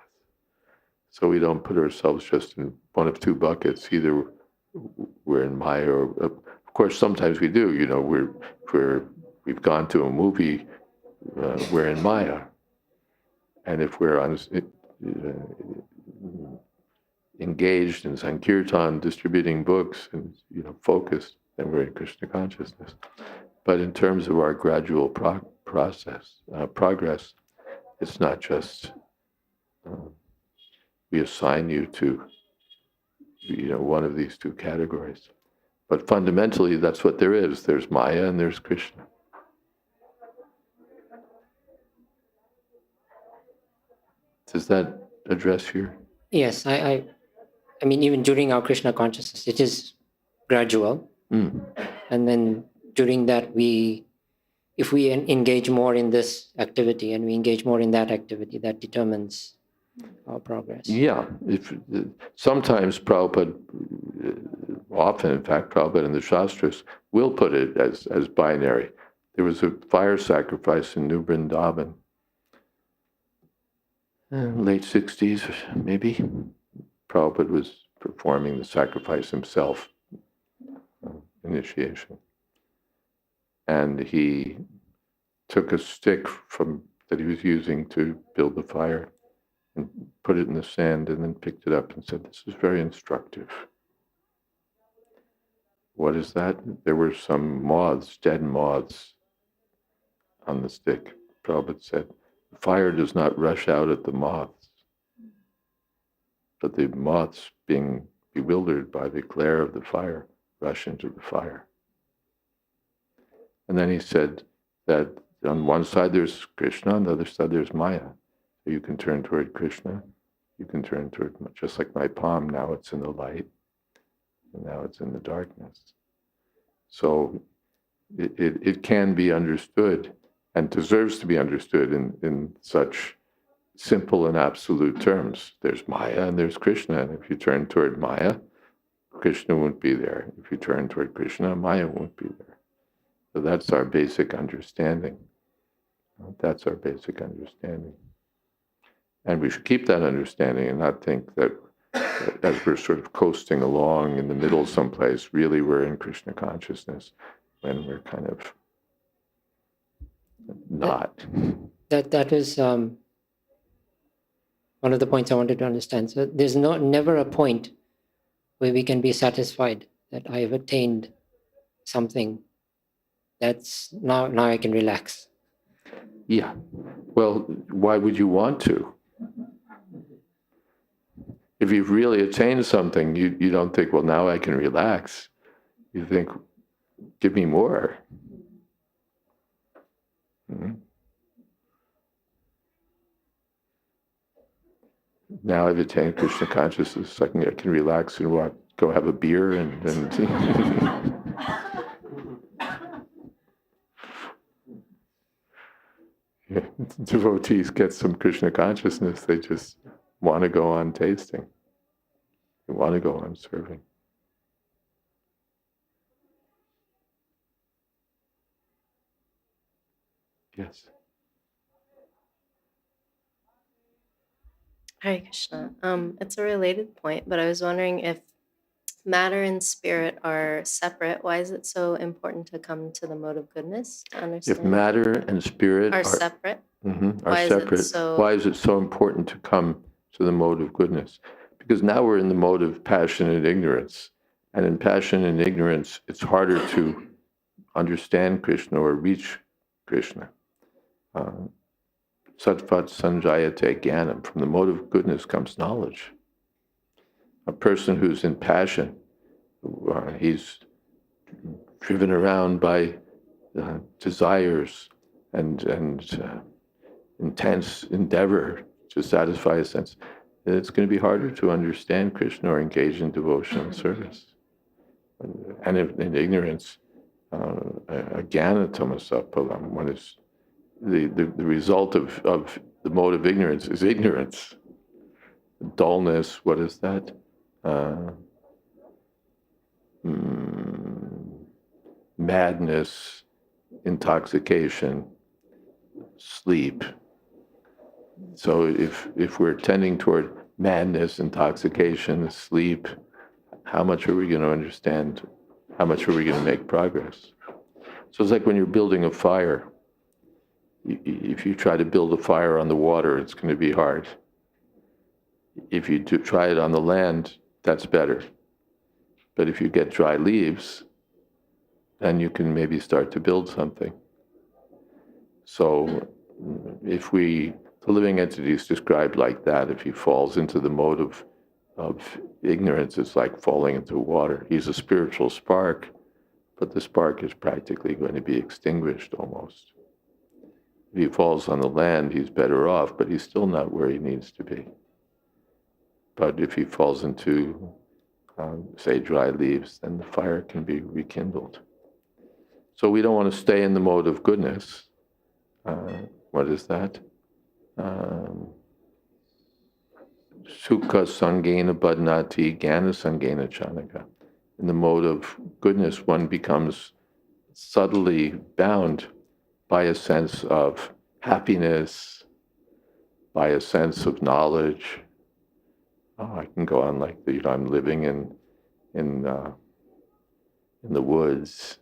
So we don't put ourselves just in one of two buckets. Either we're in Maya, or of course sometimes we do. You know, we've gone to a movie, we're in Maya, and if we're engaged in Sankirtan, distributing books, and focused, then we're in Krishna consciousness. But in terms of our gradual progress, it's not just we assign you to one of these two categories. But fundamentally, that's what there is. There's Maya and there's Krishna. Does that address your? Yes, I mean, even during our Krishna consciousness, it is gradual. And then during that, if we engage more in this activity and we engage more in that activity, that determines our progress. Yeah. Sometimes Prabhupada, often in fact, Prabhupada in the Shastras will put it as binary. There was a fire sacrifice in New Vrindavan, late 60s, maybe. Prabhupada was performing the sacrifice himself, initiation. And he took a stick that he was using to build the fire and put it in the sand and then picked it up and said, "This is very instructive." What is that? There were some moths, dead moths, on the stick. Prabhupada said, "The fire does not rush out at the moths, but the moths, being bewildered by the glare of the fire, rush into the fire." And then he said that on one side there's Krishna, on the other side there's Maya. So you can turn toward Krishna, you can turn toward, just like my palm, now it's in the light, and now it's in the darkness. So it can be understood and deserves to be understood in such simple and absolute terms. There's Maya and there's Krishna, and if you turn toward Maya, Krishna won't be there. If you turn toward Krishna, Maya won't be there. So that's our basic understanding. That's our basic understanding. And we should keep that understanding and not think that as we're sort of coasting along in the middle someplace, really we're in Krishna consciousness, when we're kind of not. That was one of the points I wanted to understand. So there's never a point where we can be satisfied that I have attained something. That's now I can relax. Yeah. Well, why would you want to? If you've really attained something, you don't think, well, now I can relax. You think, give me more. Mm-hmm. Now I've attained Krishna consciousness, I can relax and go have a beer and yeah, devotees get some Krishna consciousness, they just want to go on tasting. They want to go on serving. Yes. Hare Krishna. It's a related point, but I was wondering if matter and spirit are separate. Why is it so important to come to the mode of goodness to understand? If matter and spirit are separate, why is it so important to come to the mode of goodness? Because now we're in the mode of passion and ignorance. And in passion and ignorance, it's harder to understand Krishna or reach Krishna. Sattvat sanjayate jnanam. From the mode of goodness comes knowledge. A person who's in passion, he's driven around by desires and intense endeavor to satisfy a sense. It's going to be harder to understand Krishna or engage in devotional service. And in ignorance, jnana tamasa palam, one is the result of the mode of ignorance is ignorance. Dullness, what is that? Madness, intoxication, sleep. So if we're tending toward madness, intoxication, sleep, how much are we going to understand? How much are we going to make progress? So it's like when you're building a fire. If you try to build a fire on the water, it's going to be hard. If you try it on the land, that's better. But if you get dry leaves, then you can maybe start to build something. So if the living entity is described like that, if he falls into the mode of ignorance, it's like falling into water. He's a spiritual spark, but the spark is practically going to be extinguished almost. If he falls on the land, he's better off, but he's still not where he needs to be. But if he falls into, say, dry leaves, then the fire can be rekindled. So we don't want to stay in the mode of goodness. What is that? Sukha sangena badnati gana sangena chanaka. In the mode of goodness, one becomes subtly bound by a sense of happiness, by a sense of knowledge. I can go on like I'm living in the woods,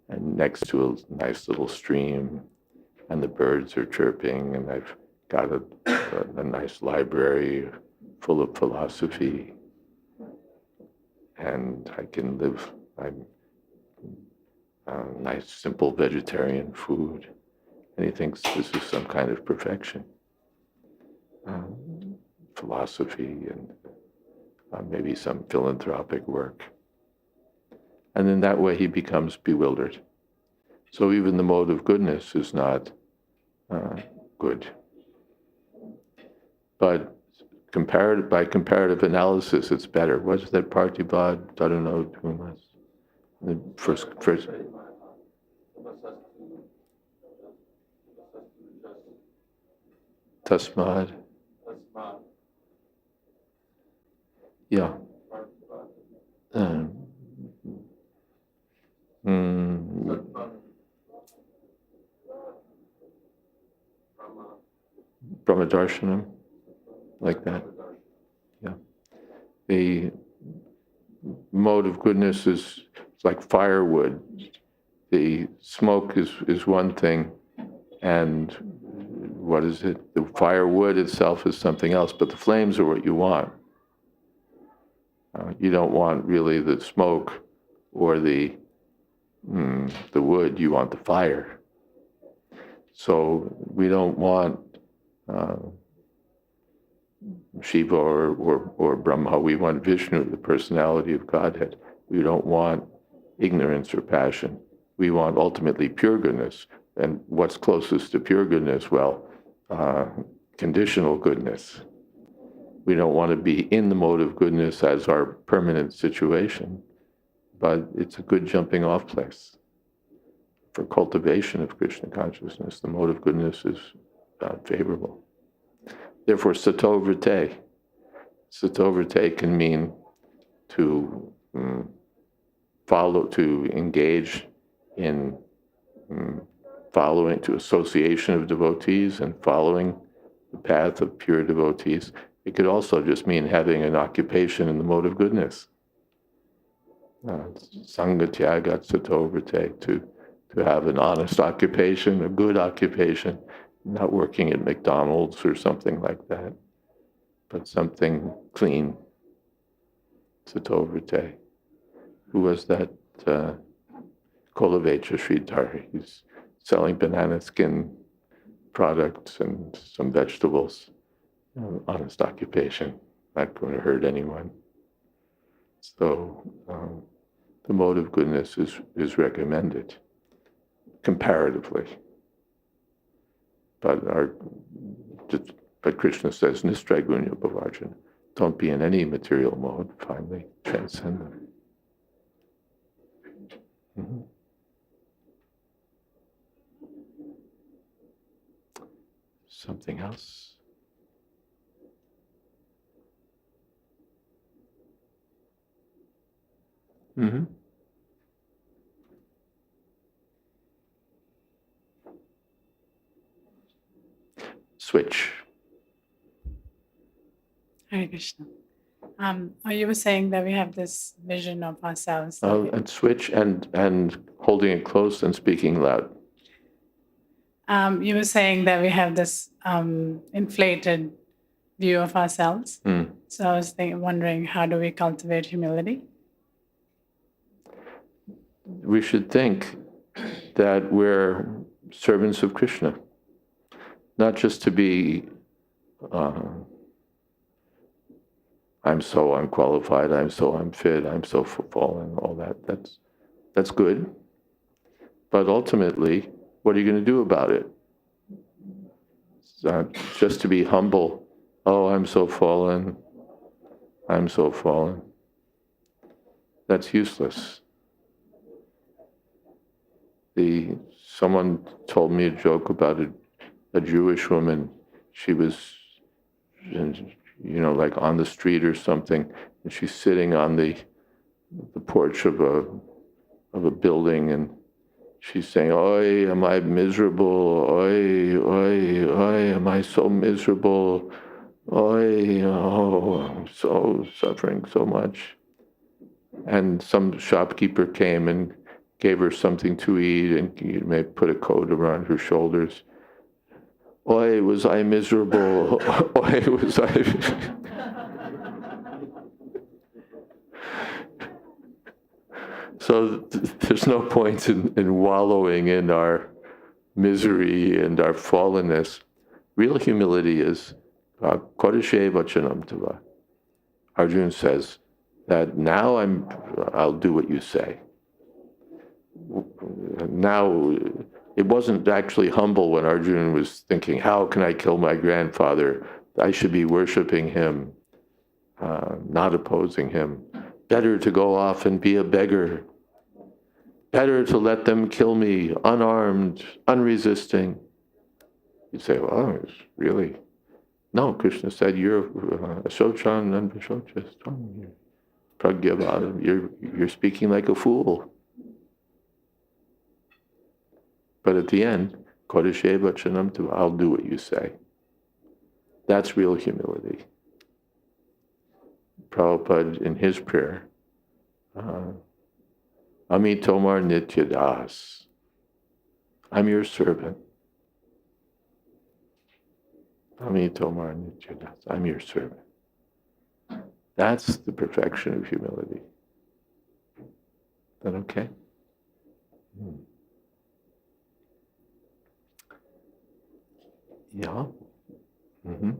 and next to a nice little stream, and the birds are chirping, and I've got a nice library full of philosophy, and I can live nice, simple vegetarian food. And he thinks this is some kind of perfection. Philosophy and maybe some philanthropic work. And in that way he becomes bewildered. So even the mode of goodness is not good. But by comparative analysis, it's better. What's that Partibad Darano Dhumas? The first. Tasmad. Yeah. Brahmadarshanam, like that. Yeah. The mode of goodness is like firewood. The smoke is one thing, and what is it? The firewood itself is something else, but the flames are what you want. You don't want really the smoke or the wood, you want the fire. So we don't want Shiva or Brahma, we want Vishnu, the personality of Godhead. We don't want ignorance or passion. We want ultimately pure goodness. And what's closest to pure goodness? Well, conditional goodness. We don't want to be in the mode of goodness as our permanent situation, but it's a good jumping off place for cultivation of Krishna consciousness. The mode of goodness is favorable. Therefore, sato vrite. Sato vrite can mean to follow, to engage in following, to association of devotees and following the path of pure devotees. It could also just mean having an occupation in the mode of goodness. Sangatyagat sato vrite, to have an honest occupation, a good occupation, not working at McDonald's or something like that, but something clean. Sato vrite. Who was that? Kolavecha Sridhar. He's selling banana skin products and some vegetables. Honest occupation, not going to hurt anyone. So the mode of goodness is recommended comparatively. But Krishna says, Nistraigunya Bhavarjana, don't be in any material mode, finally transcend them. Mm-hmm. Something else? Mm-hmm. Switch. Hare Krishna. You were saying that we have this vision of ourselves. that we- And switch and holding it close and speaking loud. You were saying that we have this inflated view of ourselves. So I was wondering, how do we cultivate humility? We should think that we're servants of Krishna, not just to be, I'm so unqualified, I'm so unfit, I'm so fallen, all that. That's good. But ultimately, what are you going to do about it? Just to be humble. Oh, I'm so fallen. I'm so fallen. That's useless. Someone told me a joke about a Jewish woman. She was, like on the street or something, and she's sitting on the porch of a building, and she's saying, "Oi, am I miserable? Oi, oi, oi, am I so miserable? Oi, oh, I'm so suffering so much." And some shopkeeper came and gave her something to eat, and may put a coat around her shoulders. Oi, was I miserable? Oi, was I... So there's no point in wallowing in our misery and our fallenness. Real humility is Kodashe Vachanam Tava. Arjuna says that now I'll do what you say. Now, it wasn't actually humble when Arjuna was thinking, how can I kill my grandfather? I should be worshiping him, not opposing him. Better to go off and be a beggar. Better to let them kill me, unarmed, unresisting. You'd say, well, really? No, Krishna said, you're Ashochan and Vishochan. You're speaking like a fool. But at the end, Kodashe Vachanam Tava, I'll do what you say. That's real humility. Prabhupada, in his prayer, Ami Tomar Nitya Das, I'm your servant. Ami Tomar Nitya Das, I'm your servant. That's the perfection of humility. Is that okay? Yeah. Mm-hmm.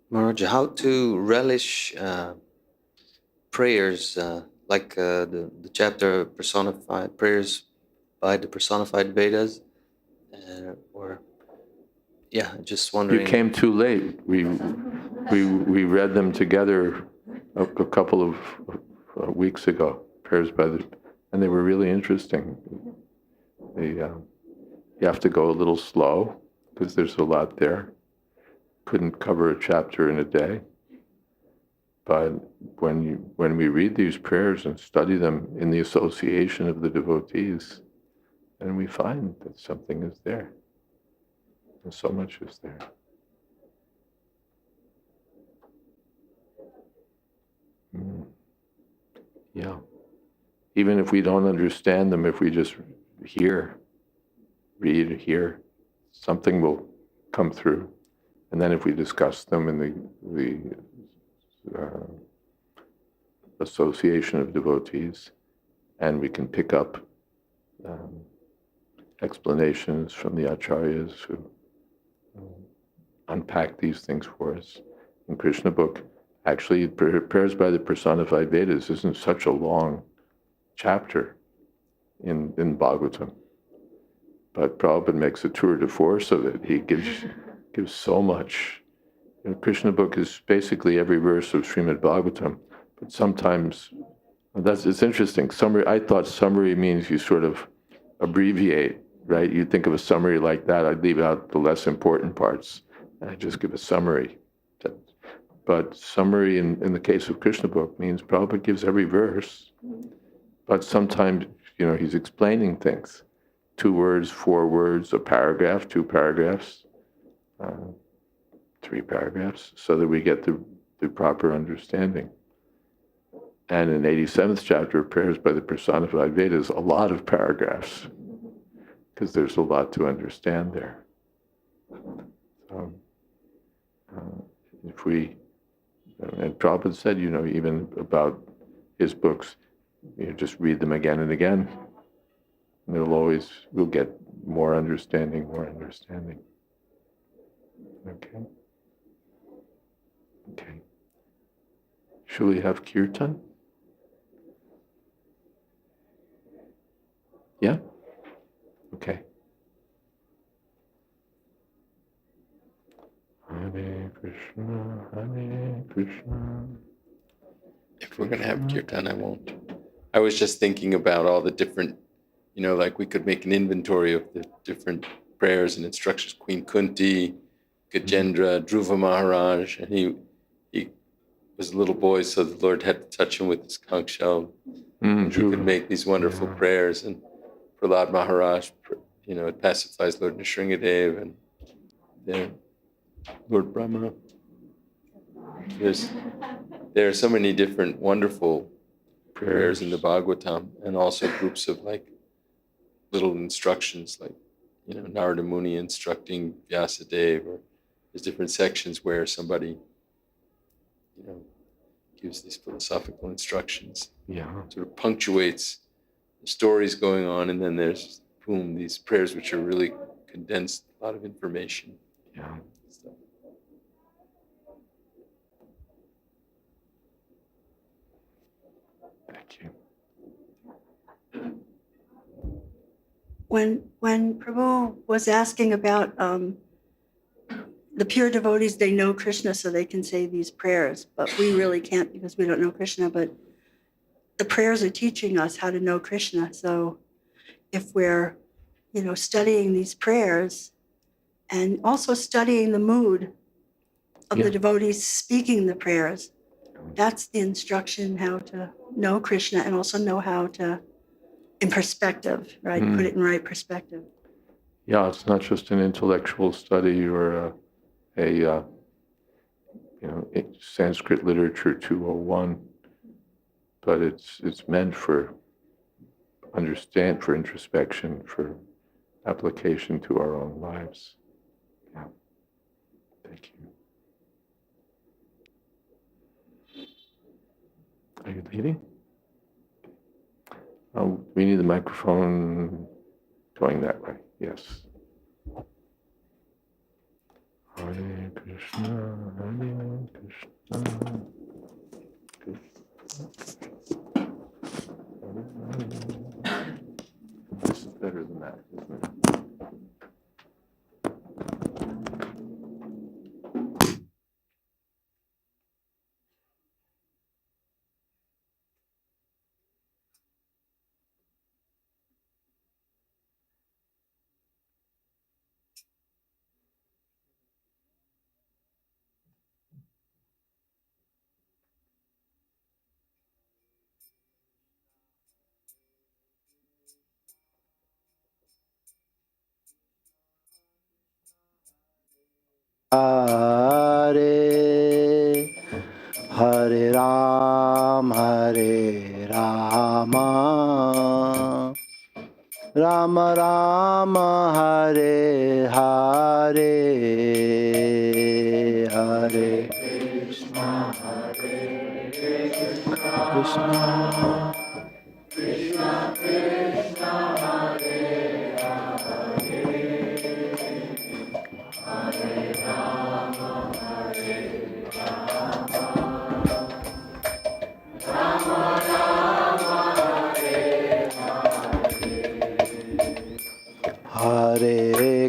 Maharaja, how to relish prayers like the chapter personified prayers by the personified Vedas, just wondering. You came too late. We read them together a couple of weeks ago. Prayers and they were really interesting. You have to go a little slow because there's a lot there. Couldn't cover a chapter in a day. But when we read these prayers and study them in the association of the devotees, then we find that something is there. And so much is there. Yeah. Even if we don't understand them, if we just read, hear, something will come through. And then if we discuss them in the association of devotees, and we can pick up explanations from the acharyas who unpack these things for us. In Krishna book, actually, prayers by the personified Vedas isn't such a long chapter in Bhagavatam. But Prabhupada makes a tour de force of it. He gives so much. Krishna book is basically every verse of Srimad Bhagavatam, but sometimes It's interesting. Summary. I thought summary means you sort of abbreviate, right? You think of a summary like that. I'd leave out the less important parts, and I just give a summary. But summary in the case of Krishna book means Prabhupada gives every verse, but sometimes he's explaining things. 2 words, 4 words, a paragraph, 2 paragraphs, 3 paragraphs, so that we get the proper understanding. And in 87th chapter of Prayers by the Personified Vedas, a lot of paragraphs, because there's a lot to understand there. So, if we, and Prabhupada said, even about his books, just read them again and again. And we'll get more understanding. Okay. Should we have kirtan? Yeah? Okay. Hare Krishna, Hare Krishna. If we're going to have kirtan, I won't. I was just thinking about all the different, like we could make an inventory of the different prayers and instructions. Queen Kunti, Gajendra, Dhruva Maharaj, and he was a little boy, so the Lord had to touch him with his conch shell. And he could make these wonderful prayers. And Prahlad Maharaj, it pacifies Lord Nrsingadev and then Lord Brahma. There are so many different wonderful prayers in the Bhagavatam, and also groups of little instructions, Narada Muni instructing Vyasadeva, or there's different sections where somebody, gives these philosophical instructions. Yeah. Sort of punctuates the stories going on, and then there's these prayers which are really condensed, a lot of information. Yeah. Thank you. When Prabhu was asking about the pure devotees, they know Krishna, so they can say these prayers, but we really can't because we don't know Krishna. But the prayers are teaching us how to know Krishna. So if we're, studying these prayers and also studying the mood of the devotees speaking the prayers, that's the instruction how to know Krishna and also know how to, in perspective, right? Put it in right perspective. Yeah, it's not just an intellectual study or a Sanskrit literature 201, but it's meant for introspection, for application to our own lives. Yeah. Thank you. Are you leaving? We need the microphone going that way. Yes. Hare Krishna, Hare Krishna, This is better than that, isn't it? Hare Hare Rama Rama Rama Hare Hare Hare Krishna Krishna Hare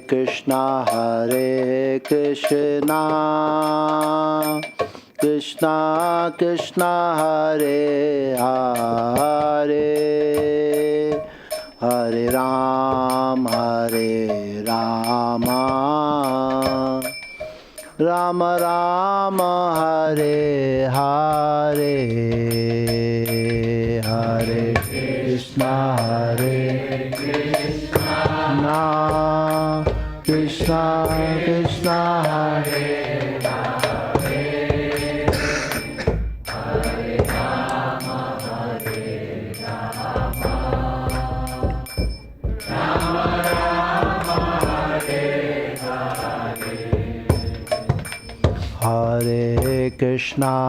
Krishna Krishna Krishna Krishna Hare Hare Hare Rama Rama Rama Hare Hare Hare Krishna Krishna Krishna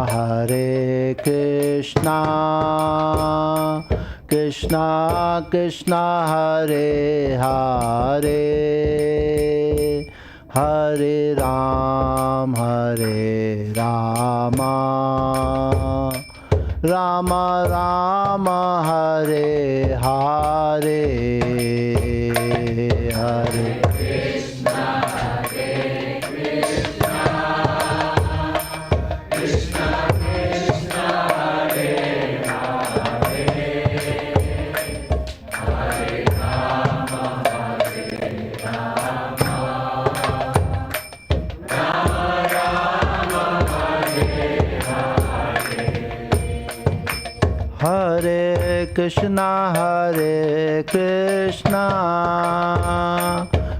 Hare Hare Krishna Krishna Krishna Hare Hare Hare Rama Rama Rama Hare Hare Hare Hare Krishna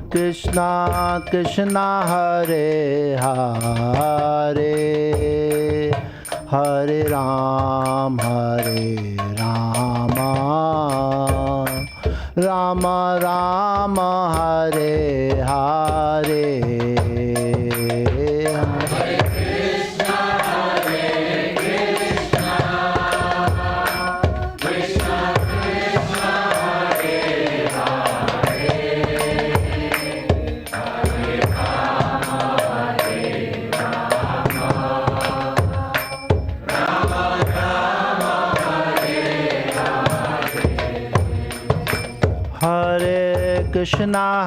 Krishna Krishna Hare Hare Hare Rama Rama Rama Hare Hare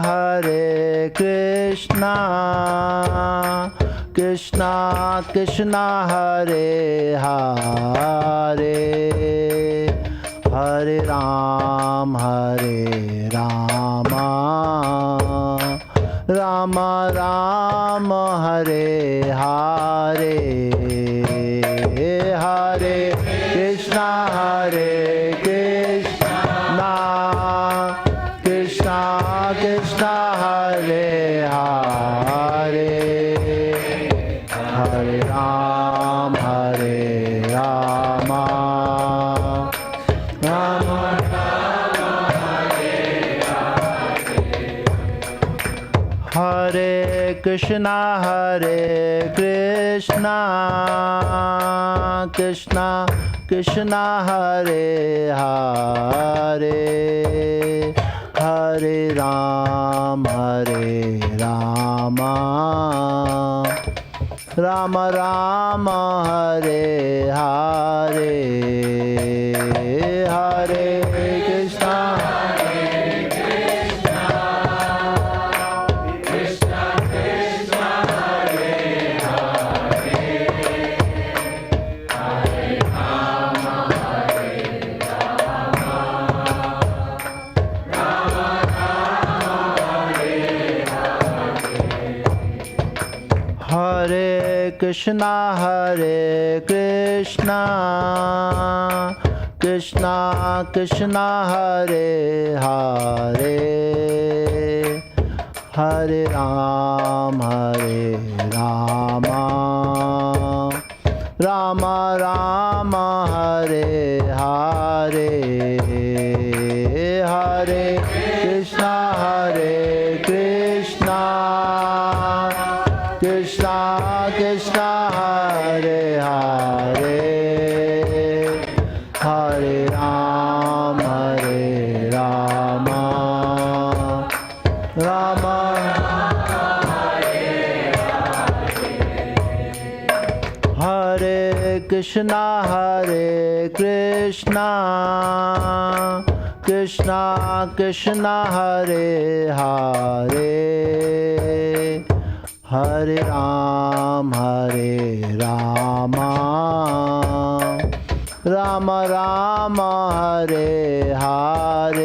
Hare Krishna Krishna Krishna Hare Hare Hare Rama Rama Rama Hare Hare Hare Krishna Krishna Krishna Hare Hare Hare Rama Rama Hare Krishna Krishna Krishna Hare Hare Hare Rama Rama Rama Hare Hare Hare Krishna Hare Krishna Krishna Hare Hare Hare Rama Rama Rama Hare Hare Hare Krishna Krishna Krishna Hare Hare Hare Rama Rama Hare Krishna Krishna Hare Hare Hare Rama Ram, Hare Rama, Rama Rama, Hare Hare,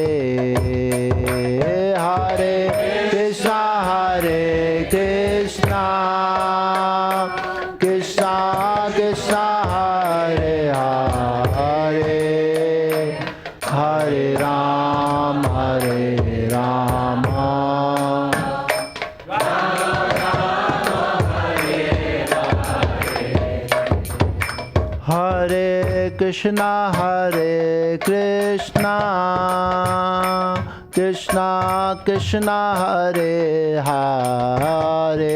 Hare Krishna, Hare Krishna, Krishna Krishna, Hare Hare, Hare Ram, Hare Rama, Hare Krishna, Hare Krishna, Krishna Krishna, Hare Hare,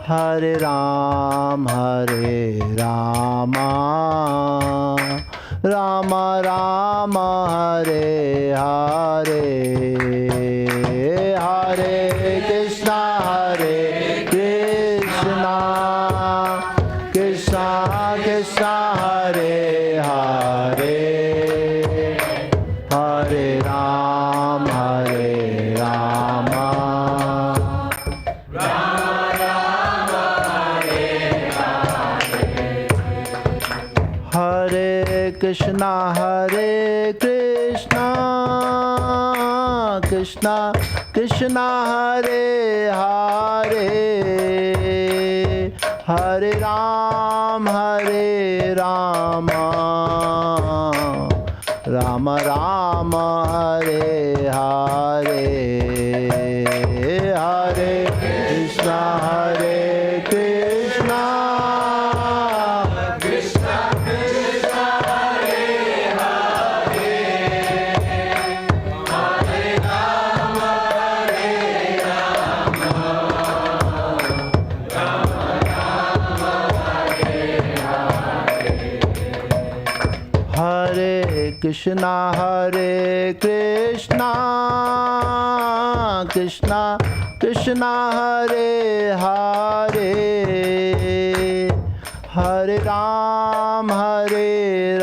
Hare Ram, Hare Rama, Rama Rama, Hare Hare, Hare Krishna, Hare Krishna, Krishna Krishna, Hare Hare, Hare Ram, Hare Rama, Hare Krishna, Hare Krishna, Krishna Krishna, Hare Hare, Hare Ram, Hare Rama, Rama Rama, Hare Hare, Hare Krishna, Hare Krishna, Krishna Krishna, Hare Hare, Hare Rama, Hare Rama, Rama Rama, Hare Hare, Hare Krishna, Hare Krishna, Krishna Krishna, Hare Hare, Hare Ram, Hare